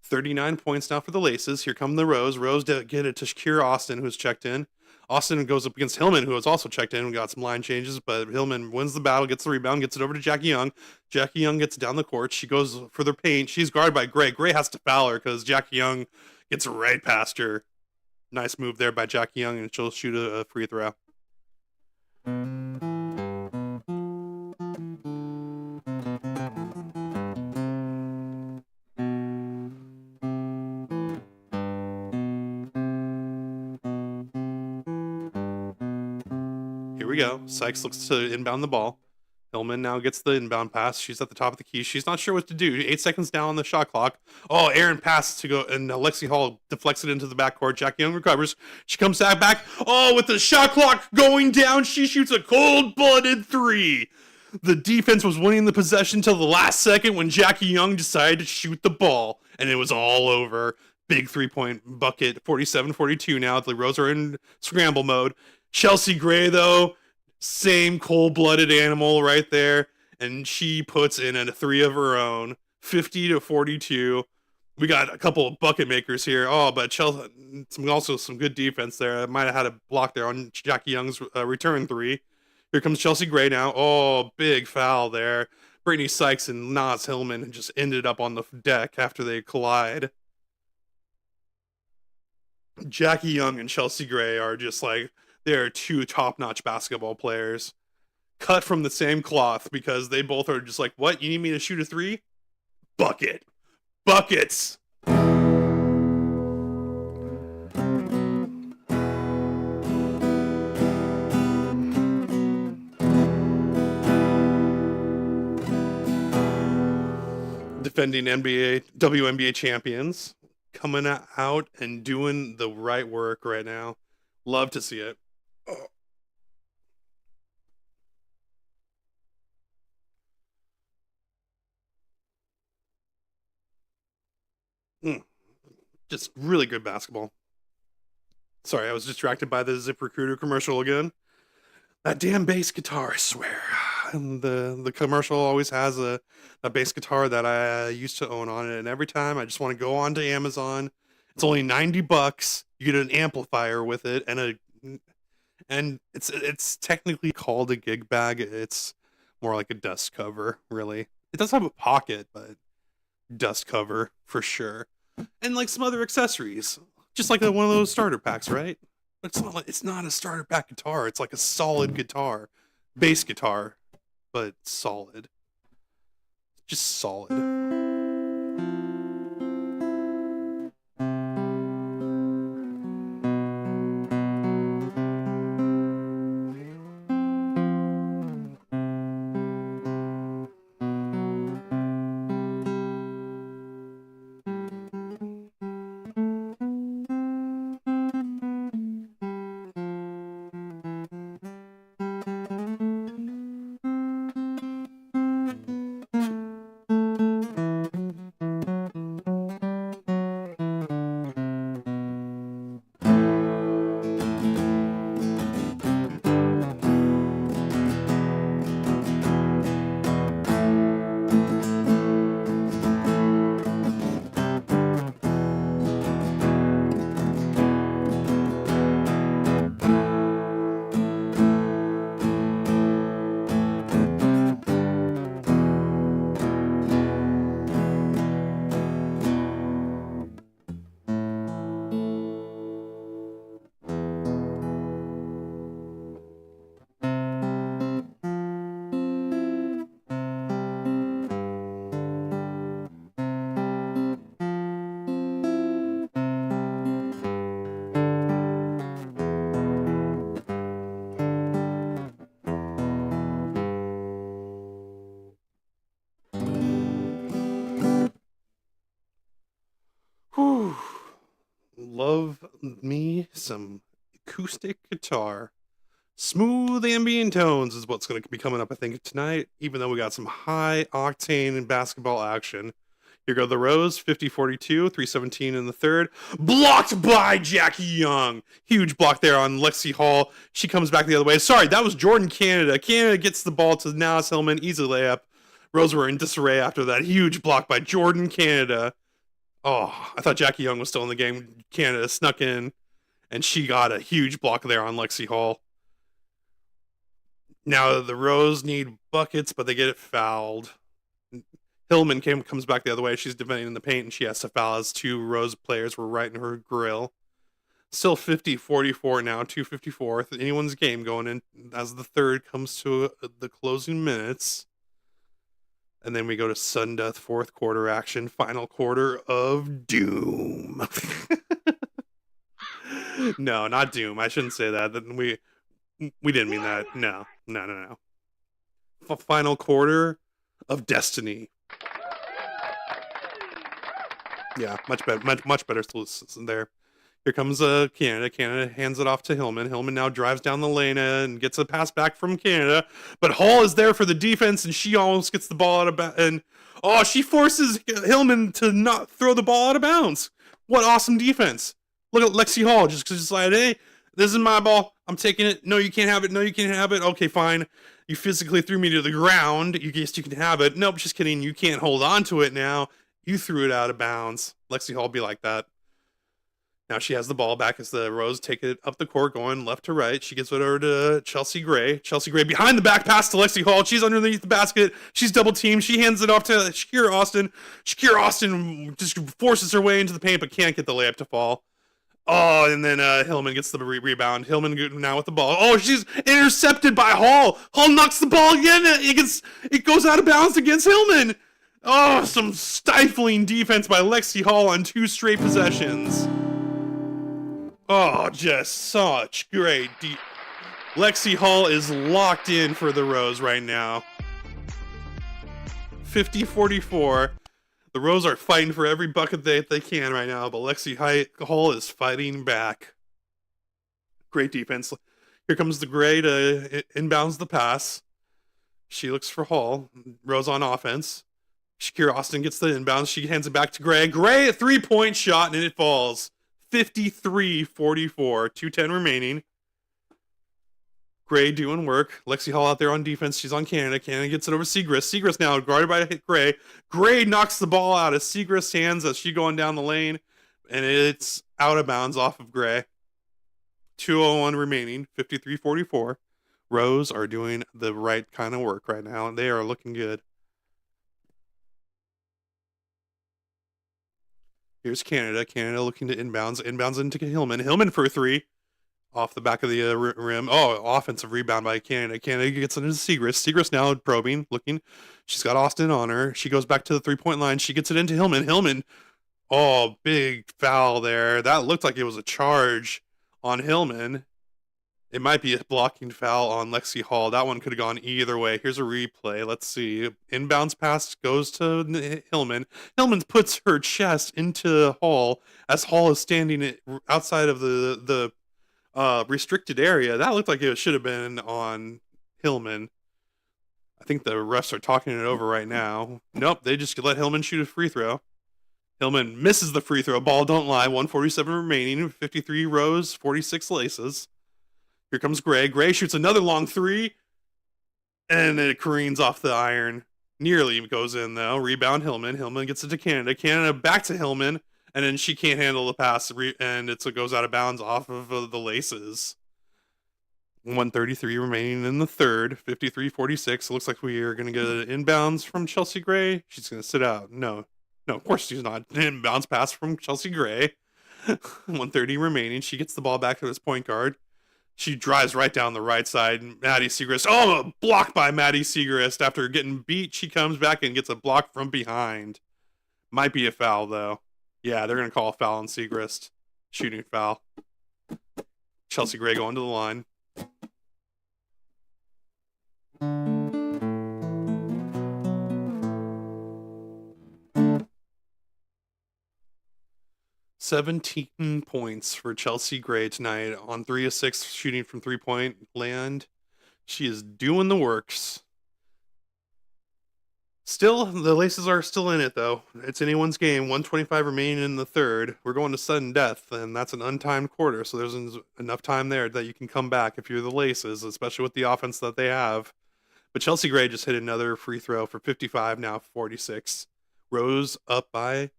39 points now for the Laces. Here come the Rose. Rose to get it to Shakira Austin, who's checked in. Austin goes up against Hillman, who has also checked in and got some line changes, but Hillman wins the battle, gets the rebound, gets it over to Jackie Young. Jackie Young gets down the court. She goes for the paint. She's guarded by Gray. Gray has to foul her because Jackie Young gets right past her. Nice move there by Jackie Young, and she'll shoot a free throw. Here we go. Sykes looks to inbound the ball. Hillman now gets the inbound pass. She's at the top of the key. She's not sure what to do. 8 seconds down on the shot clock. Oh, Aaron passes to go, and Lexi Hall deflects it into the backcourt. Jackie Young recovers. She comes back. Oh, with the shot clock going down, she shoots a cold-blooded three. The defense was winning the possession till the last second when Jackie Young decided to shoot the ball. and it was all over. Big 3-point bucket, 47-42 now. The Rose are in scramble mode. Chelsea Gray, though, same cold-blooded animal right there, and she puts in a three of her own, 50-42. We got a couple of bucket makers here. Oh, but Chelsea, also some good defense there. I might have had a block there on Jackie Young's return three. Here comes Chelsea Gray now. Oh, big foul there. Brittany Sykes and Naz Hillman just ended up on the deck after they collide. Jackie Young and Chelsea Gray are just like, they're two top-notch basketball players. Cut from the same cloth because they both are just like, what? You need me to shoot a three? Bucket. Buckets. Defending WNBA champions coming out and doing the right work right now. Love to see it. Just really good basketball. Sorry, I was distracted by the ZipRecruiter commercial again. That damn bass guitar, I swear. And the commercial always has a bass guitar that I used to own on it, and every time I just want to go on to Amazon. It's only $90. You get an amplifier with it, and it's technically called a gig bag. It's more like a dust cover, really. It does have a pocket, but dust cover for sure. And like some other accessories, just like one of those starter packs, right? It's not a starter pack guitar. It's like a solid guitar, bass guitar, but solid. Just solid. Whew. Love me some acoustic guitar. Smooth ambient tones is what's going to be coming up, I think, tonight, even though we got some high octane basketball action. Here go the Rose, 50-42, 317 in the third. Blocked by Jackie Young. Huge block there on Lexi Hall. She comes back the other way. Sorry, that was Jordan Canada. Canada gets the ball to Naz Hillman. Easy layup. Rose were in disarray after that huge block by Jordan Canada. Oh, I thought Jackie Young was still in the game. Canada snuck in, and she got a huge block there on Lexi Hall. Now the Rose need buckets, but they get it fouled. Hillman comes back the other way. She's defending in the paint, and she has to foul as two Rose players were right in her grill. Still 50-44 now, 2:54. Anyone's game going in as the third comes to the closing minutes. And then we go to sudden death fourth quarter action, final quarter of doom. No, not doom. I shouldn't say that. We didn't mean that. No. Final quarter of destiny. Yeah, much better solution there. Here comes Canada. Canada hands it off to Hillman. Hillman now drives down the lane and gets a pass back from Canada. But Hall is there for the defense, and she almost gets the ball out of bounds. And she forces Hillman to not throw the ball out of bounds. What awesome defense! Look at Lexi Hall just like, hey, this is my ball. I'm taking it. No, you can't have it. No, you can't have it. Okay, fine. You physically threw me to the ground. You guess you can have it. Nope, just kidding. You can't hold on to it now. You threw it out of bounds. Lexi Hall be like that. Now she has the ball back as the Rose take it up the court, going left to right. She gets it over to Chelsea Gray. Chelsea Gray behind the back pass to Lexi Hall. She's underneath the basket. She's double teamed. She hands it off to Shakira Austin. Shakira Austin just forces her way into the paint, but can't get the layup to fall. Oh, and then Hillman gets the rebound. Hillman now with the ball. Oh, she's intercepted by Hall. Hall knocks the ball again. It goes out of bounds against Hillman. Oh, some stifling defense by Lexi Hall on 2 straight possessions. Oh, just such great Lexi Hall is locked in for the Rose right now. 50-44. The Rose are fighting for every bucket they can right now, but Lexi Hall is fighting back. Great defense. Here comes the Gray to inbounds the pass. She looks for Hall. Rose on offense. Shakira Austin gets the inbounds. She hands it back to Gray. Gray, a 3-point shot, and it falls. 53-44. 2:10 remaining. Gray doing work. Lexi Hall out there on defense. She's on Canada. Canada gets it over Segrist. Segrist now guarded by Gray. Gray knocks the ball out of Segrist's hands as she going down the lane, and it's out of bounds off of Gray. 2:01 remaining. 53-44. Rose are doing the right kind of work right now, and they are looking good. Here's Canada. Canada looking to inbounds. Inbounds into Hillman. Hillman for a 3. Off the back of the rim. Oh, offensive rebound by Canada. Canada gets it into Segrist. Segrist now probing, looking. She's got Austin on her. She goes back to the 3-point line. She gets it into Hillman. Hillman. Oh, big foul there. That looked like it was a charge on Hillman. It might be a blocking foul on Lexi Hall. That one could have gone either way. Here's a replay. Let's see. Inbounds pass goes to Hillman. Hillman puts her chest into Hall as Hall is standing outside of the restricted area. That looked like it should have been on Hillman. I think the refs are talking it over right now. Nope, they just let Hillman shoot a free throw. Hillman misses the free throw. Ball don't lie. 1:47 remaining. 53 Rose, 46 Laces. Here comes Gray. Gray shoots another long 3, and it careens off the iron. Nearly goes in, though. Rebound Hillman. Hillman gets it to Canada. Canada back to Hillman, and then she can't handle the pass, and it goes out of bounds off of the Laces. 1:33 remaining in the third. 53-46. Looks like we are going to get an inbounds from Chelsea Gray. She's going to sit out. No, of course she's not. Inbounds pass from Chelsea Gray. 1:30 remaining. She gets the ball back to this point guard. She drives right down the right side. Maddie Segrist. Oh, blocked by Maddie Segrist. After getting beat, she comes back and gets a block from behind. Might be a foul, though. Yeah, they're going to call a foul on Segrist. Shooting foul. Chelsea Gray going to the line. "17 points for Chelsea Gray tonight on 3 of 6 shooting from 3-point land. She is doing the works. Still, the Laces are still in it, though. It's anyone's game. 1:25 remaining in the third. We're going to sudden death, and that's an untimed quarter, so there's enough time there that you can come back if you're the Laces, especially with the offense that they have. But Chelsea Gray just hit another free throw for 55, now 46. Rose up by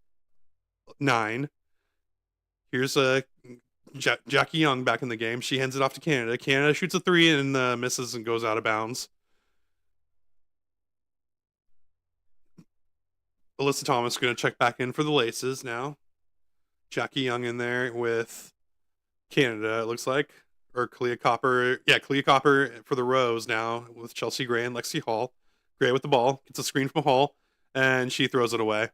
9. Here's Jackie Young back in the game. She hands it off to Canada. Canada shoots a 3 and misses and goes out of bounds. Alyssa Thomas going to check back in for the Laces now. Jackie Young in there with Canada, it looks like. Or Clea Copper. Yeah, Clea Copper for the Rose now with Chelsea Gray and Lexi Hall. Gray with the ball. Gets a screen from Hall. And she throws it away.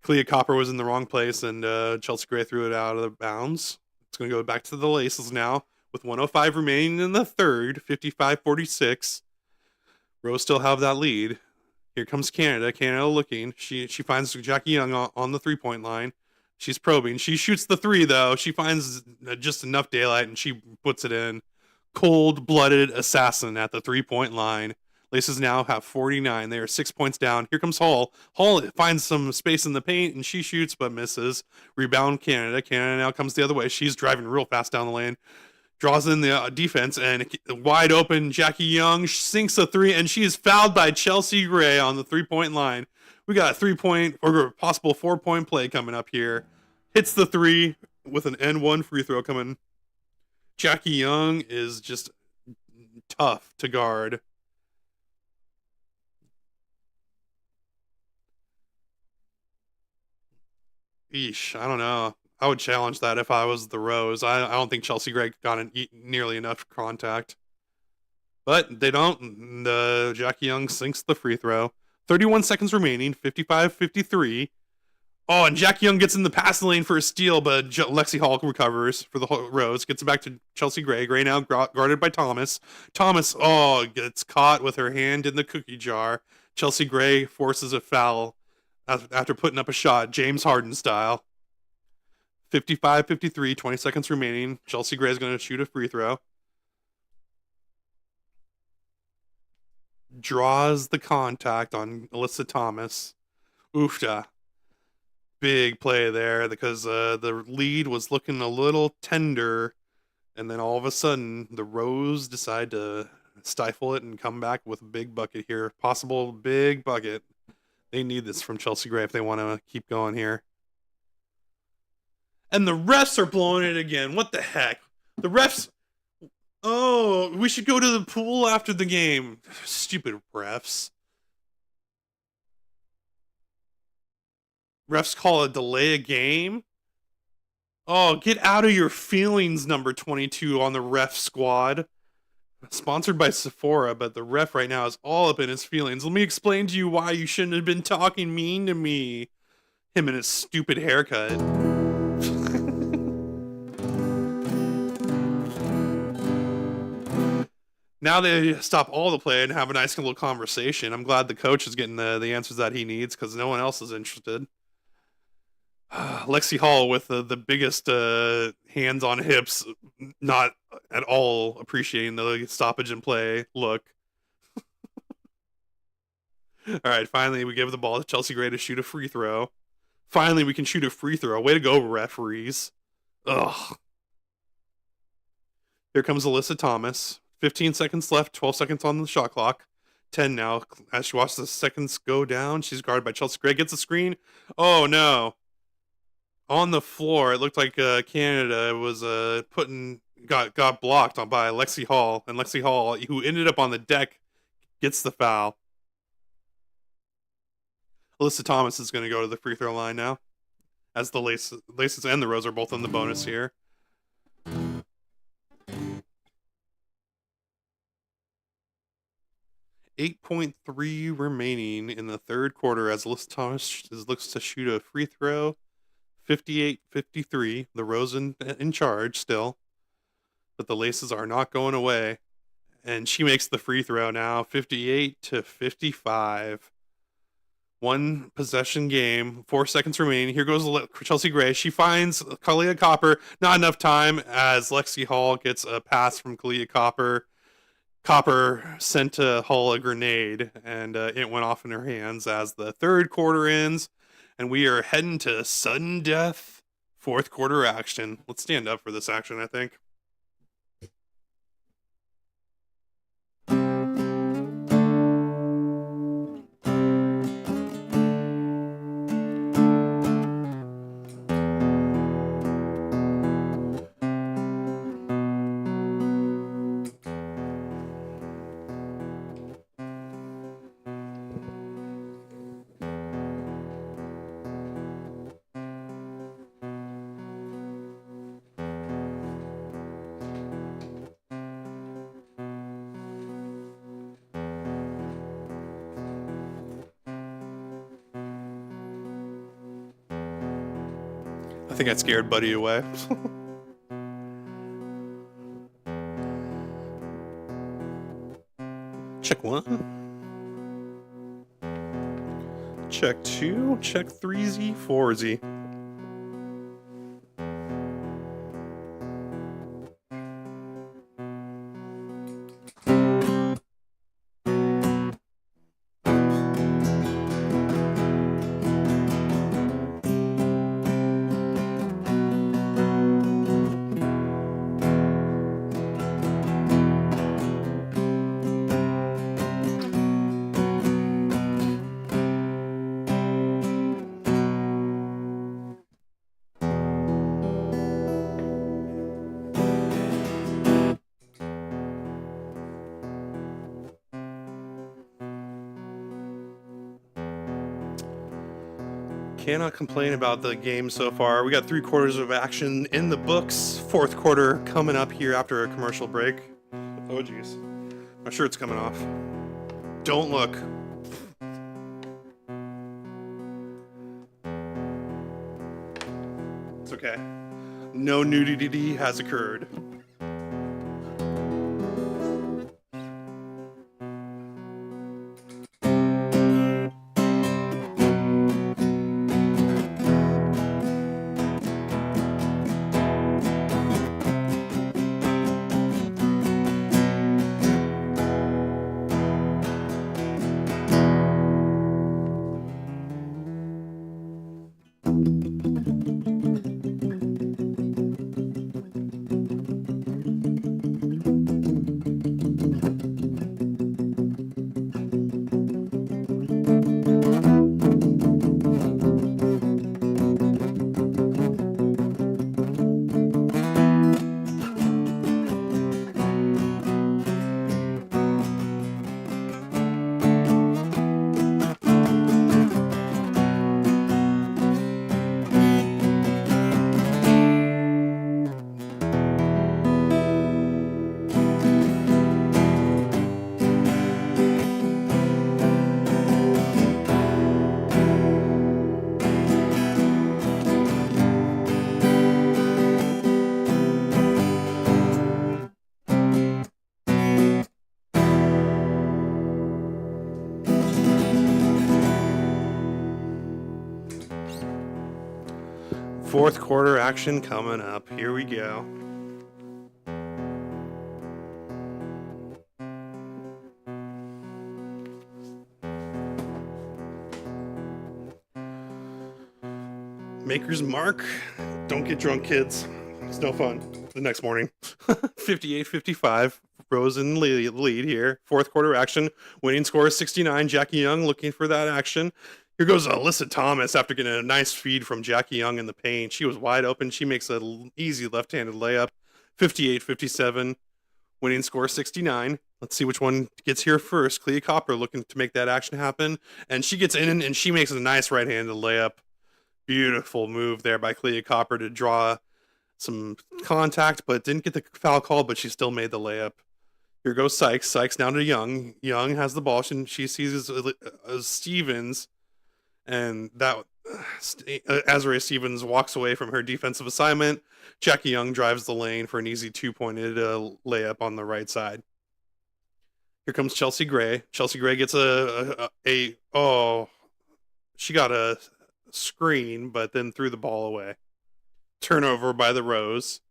Clea Copper was in the wrong place, and Chelsea Gray threw it out of the bounds. It's going to go back to the Laces now with 1:05 remaining in the third. 55-46. Rose still have that lead. Here comes Canada. Canada looking. She finds Jackie Young on the 3-point line. She's probing. She shoots the three, though. She finds just enough daylight and she puts it in. Cold-blooded assassin at the three-point line. Laces now have 49. They are 6 points down. Here comes Hall. Hall finds some space in the paint and she shoots but misses. Rebound Canada. Canada now comes the other way. She's driving real fast down the lane. Draws in the defense and wide open Jackie Young sinks a three and she is fouled by Chelsea Gray on the three-point line. We got a 3-point or possible 4-point play coming up here. Hits the three with an N1 free throw coming. Jackie Young is just tough to guard. Eesh, I don't know. I would challenge that if I was the Rose. I don't think Chelsea Gray got nearly enough contact. But they don't. Jackie Young sinks the free throw. 31 seconds remaining, 55-53. Oh, and Jackie Young gets in the passing lane for a steal, but Lexi Hall recovers for the Rose. Gets it back to Chelsea Gray. Gray now guarded by Thomas. Thomas, gets caught with her hand in the cookie jar. Chelsea Gray forces a foul after putting up a shot, James Harden style. 55-53, 20 seconds remaining. Chelsea Gray is going to shoot a free throw. Draws the contact on Alyssa Thomas. Oofta. Big play there because the lead was looking a little tender, and then all of a sudden the Rose decide to stifle it and come back with a big bucket here. Possible big bucket. They need this from Chelsea Gray if they want to keep going here. And the refs are blowing it again. What the heck? The refs... Oh, we should go to the pool after the game. Stupid refs. Refs call a delay a game? Oh, get out of your feelings, number 22 on the ref squad. Sponsored by Sephora, but the ref right now is all up in his feelings. Let me explain to you why you shouldn't have been talking mean to me. Him and his stupid haircut. Now they stop all the play and have a nice little conversation. I'm glad the coach is getting the answers that he needs because no one else is interested. Lexi Hall with the biggest hands on hips, not at all appreciating the stoppage and play look. All right, finally we give the ball to Chelsea Gray to shoot a free throw. Finally we can shoot a free throw. Way to go, referees. Ugh. Here comes Alyssa Thomas. 15 seconds left, 12 seconds on the shot clock. 10 now. As she watches the seconds go down, she's guarded by Chelsea Gray. Gets a screen. Oh, no. On the floor, it looked like Canada was got blocked by Lexi Hall. And Lexi Hall, who ended up on the deck, gets the foul. Alyssa Thomas is going to go to the free throw line now. As the Laces and the Rose are both on the bonus here. 8.3 remaining in the third quarter as Alyssa Thomas looks to shoot a free throw. 58-53. The Rose in charge still. But the Laces are not going away. And she makes the free throw now. 58-55. One possession game. 4 seconds remaining. Here goes Chelsea Gray. She finds Kalia Copper. Not enough time as Lexi Hall gets a pass from Kalia Copper. Copper sent to Hull a grenade, and it went off in her hands as the third quarter ends, and we are heading to sudden death fourth quarter action. Let's stand up for this action, I think. I think I scared Buddy away. Check one. Check two. Check 3Z, 4Z. Cannot complain about the game so far. We got 3/4 of action in the books. Fourth quarter coming up here after a commercial break. Oh geez, my shirt's coming off. Don't look. It's okay. No nudity has occurred. Fourth quarter action coming up. Here we go. Maker's mark. Don't get drunk, kids. It's no fun. The next morning. 58-55. Rose in the lead here. Fourth quarter action. Winning score is 69. Jackie Young looking for that action. Here goes Alyssa Thomas after getting a nice feed from Jackie Young in the paint. She was wide open. She makes an easy left-handed layup. 58-57. Winning score 69. Let's see which one gets here first. Clea Copper looking to make that action happen. And she gets in and she makes a nice right-handed layup. Beautiful move there by Clea Copper to draw some contact, but didn't get the foul call, but she still made the layup. Here goes Sykes. Sykes down to Young. Young has the ball. She sees Stevens. And that Azrae Stevens walks away from her defensive assignment. Jackie Young drives the lane for an easy two-pointed layup on the right side. Here comes Chelsea Gray. Chelsea Gray gets she got a screen, but then threw the ball away. Turnover by the Rose.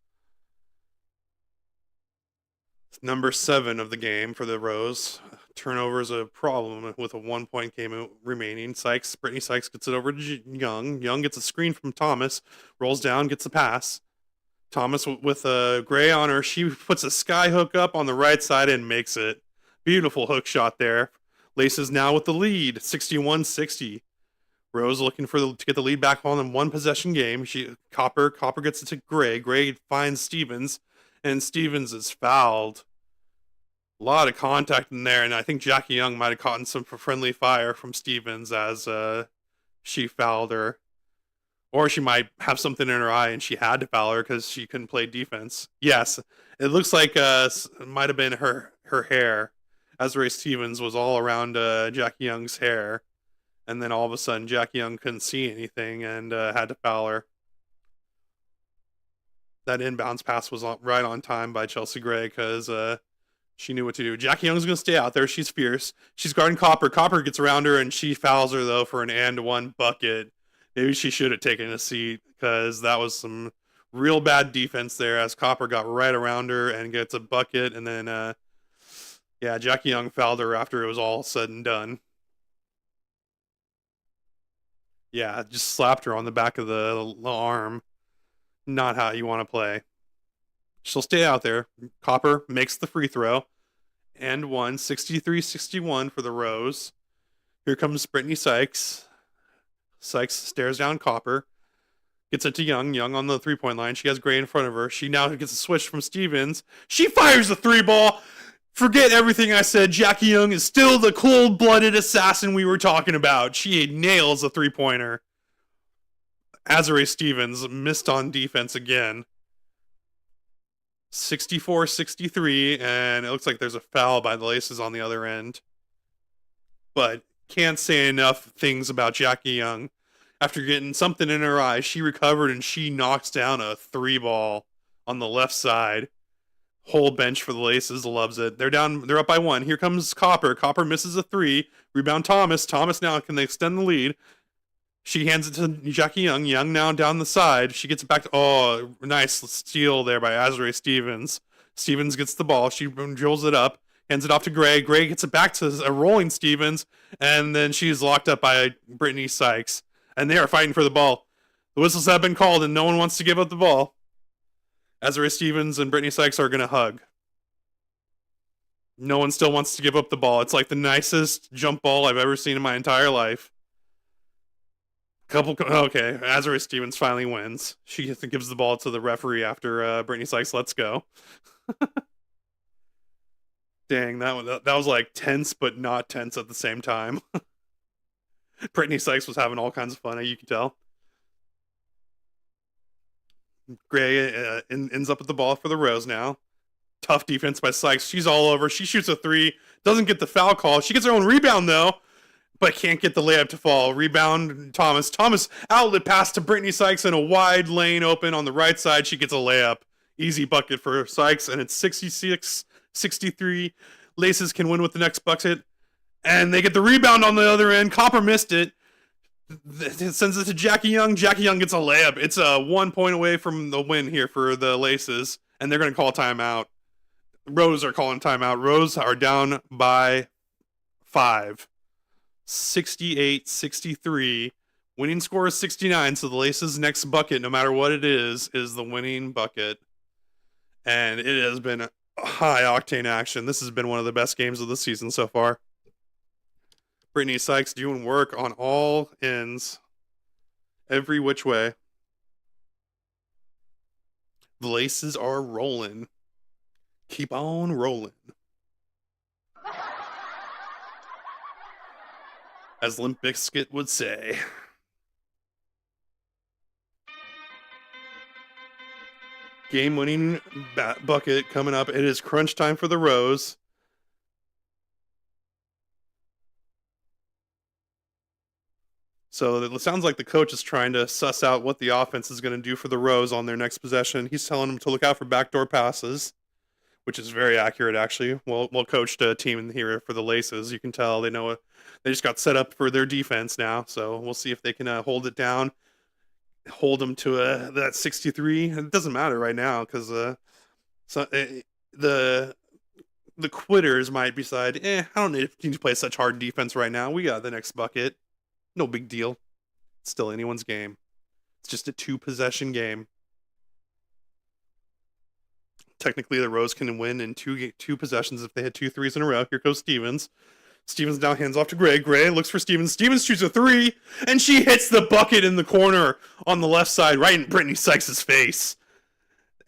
Number 7 of the game for the Rose. Turnover is a problem with a 1-point game remaining. Brittany Sykes gets it over to Young. Young gets a screen from Thomas, rolls down, gets a pass. Thomas with a Gray on her. She puts a sky hook up on the right side and makes it. Beautiful hook shot there. Laces now with the lead, 61-60. Rose looking to get the lead back on in one possession game. Copper gets it to Gray. Gray finds Stevens, and Stevens is fouled. A lot of contact in there, and I think Jackie Young might have caught some friendly fire from Stevens as she fouled her. Or she might have something in her eye and she had to foul her because she couldn't play defense. Yes, it looks like it might have been her hair. Azrae Stevens was all around Jackie Young's hair. And then all of a sudden, Jackie Young couldn't see anything and had to foul her. That inbounds pass was right on time by Chelsea Gray because she knew what to do. Jackie Young's going to stay out there. She's fierce. She's guarding Copper. Copper gets around her, and she fouls her, though, for an and-one bucket. Maybe she should have taken a seat because that was some real bad defense there as Copper got right around her and gets a bucket. And then, Jackie Young fouled her after it was all said and done. Yeah, just slapped her on the back of the arm. Not how you want to play. She'll stay out there. Copper makes the free throw. And 63-61 for the Rose. Here comes Brittany Sykes. Sykes stares down Copper. Gets it to Young. Young on the three-point line. She has Gray in front of her. She now gets a switch from Stevens. She fires the three ball. Forget everything I said. Jackie Young is still the cold-blooded assassin we were talking about. She nails a three-pointer. Azare Stevens missed on defense again. 64-63, and it looks like there's a foul by the Laces on the other end. But can't say enough things about Jackie Young. After getting something in her eye, she recovered and she knocks down a 3-ball on the left side. Whole bench for the Laces loves it. They're up by 1. Here comes Copper. Copper misses a 3. Rebound Thomas. Thomas now, can they extend the lead? She hands it to Jackie Young. Young now down the side. She gets it back to, oh, nice steal there by Azare Stevens. Stevens gets the ball. She drills it up, hands it off to Gray. Gray gets it back to a rolling Stevens, and then she's locked up by Brittany Sykes. And they are fighting for the ball. The whistles have been called, and no one wants to give up the ball. Azare Stevens and Brittany Sykes are going to hug. No one still wants to give up the ball. It's like the nicest jump ball I've ever seen in my entire life. Okay, Azare Stevens finally wins. She gives the ball to the referee after Brittany Sykes lets go. Dang, that was like tense, but not tense at the same time. Brittany Sykes was having all kinds of fun, you can tell. Gray ends up with the ball for the Rose now. Tough defense by Sykes. She's all over. She shoots a 3. Doesn't get the foul call. She gets her own rebound, though, but can't get the layup to fall. Rebound, Thomas. Thomas outlet pass to Brittany Sykes in a wide lane open on the right side. She gets a layup. Easy bucket for Sykes, and it's 66-63. Laces can win with the next bucket, and they get the rebound on the other end. Copper missed it. It sends it to Jackie Young. Jackie Young gets a layup. It's a 1 point away from the win here for the Laces, and they're going to call timeout. Rose are calling timeout. Rose are down by 5. 68-63. Winning score is 69, so the Laces' next bucket, no matter what it is the winning bucket. And it has been high-octane action. This has been one of the best games of the season so far. Brittany Sykes doing work on all ends, every which way. The Laces are rolling. Keep on rolling. As Limp Bizkit would say. Game-winning bucket coming up. It is crunch time for the Rose. So it sounds like the coach is trying to suss out what the offense is going to do for the Rose on their next possession. He's telling them to look out for backdoor passes, which is very accurate, actually. Well coached team here for the Laces. You can tell they know they just got set up for their defense now. So we'll see if they can hold it down, hold them to that 63. It doesn't matter right now because the quitters might decide, I don't need to play such hard defense right now. We got the next bucket. No big deal. It's still anyone's game. It's just a 2-possession game. Technically, the Rose can win in two possessions if they hit 2 threes in a row. Here goes Stevens. Stevens now hands off to Gray. Gray looks for Stevens. Stevens shoots a 3, and she hits the bucket in the corner on the left side, right in Brittany Sykes' face.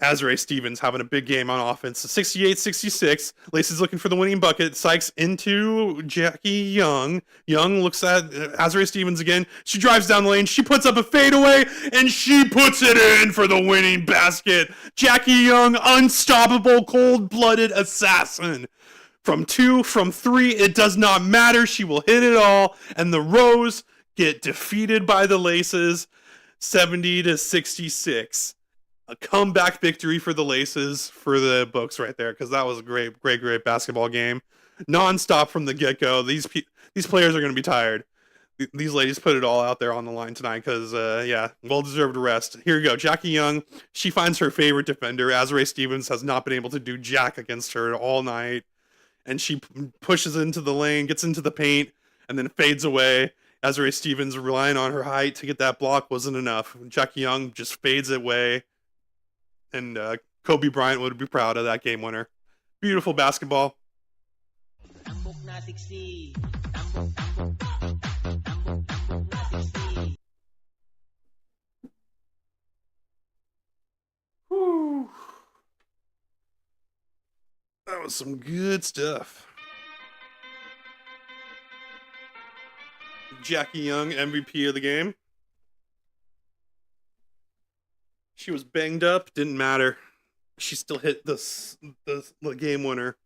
Azare Stevens having a big game on offense. 68-66. Laces looking for the winning bucket. Sykes into Jackie Young. Young looks at Azare Stevens again. She drives down the lane. She puts up a fadeaway, and she puts it in for the winning basket. Jackie Young, unstoppable, cold-blooded assassin. From 2, from 3, it does not matter. She will hit it all, and the Rose get defeated by the Laces, 70-66. A comeback victory for the Laces, for the books right there, because that was a great basketball game. Non-stop from the get-go. These players are going to be tired. These ladies put it all out there on the line tonight because, well-deserved rest. Here you go. Jackie Young, she finds her favorite defender. Azare Stevens has not been able to do jack against her all night. And she pushes into the lane, gets into the paint, and then fades away. Azare Stevens, relying on her height to get that block, wasn't enough. Jackie Young just fades away. And Kobe Bryant would be proud of that game winner. Beautiful basketball. Whew. That was some good stuff. Jackie Young, MVP of the game. She was banged up, didn't matter. She still hit the game winner.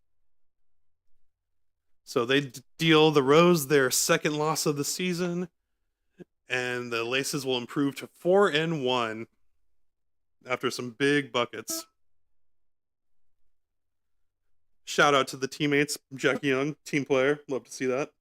So they deal the Rose their second loss of the season, and the Laces will improve to 4-1 after some big buckets. Shout out to the teammates, Jackie Young, team player. Love to see that.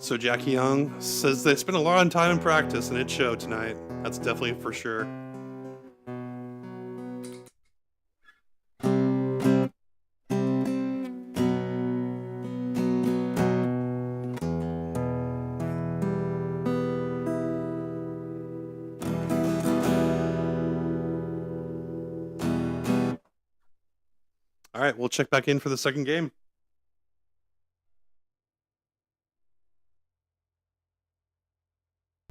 So Jackie Young says they spent a lot of time in practice and it showed tonight. That's definitely for sure. All right, we'll check back in for the second game.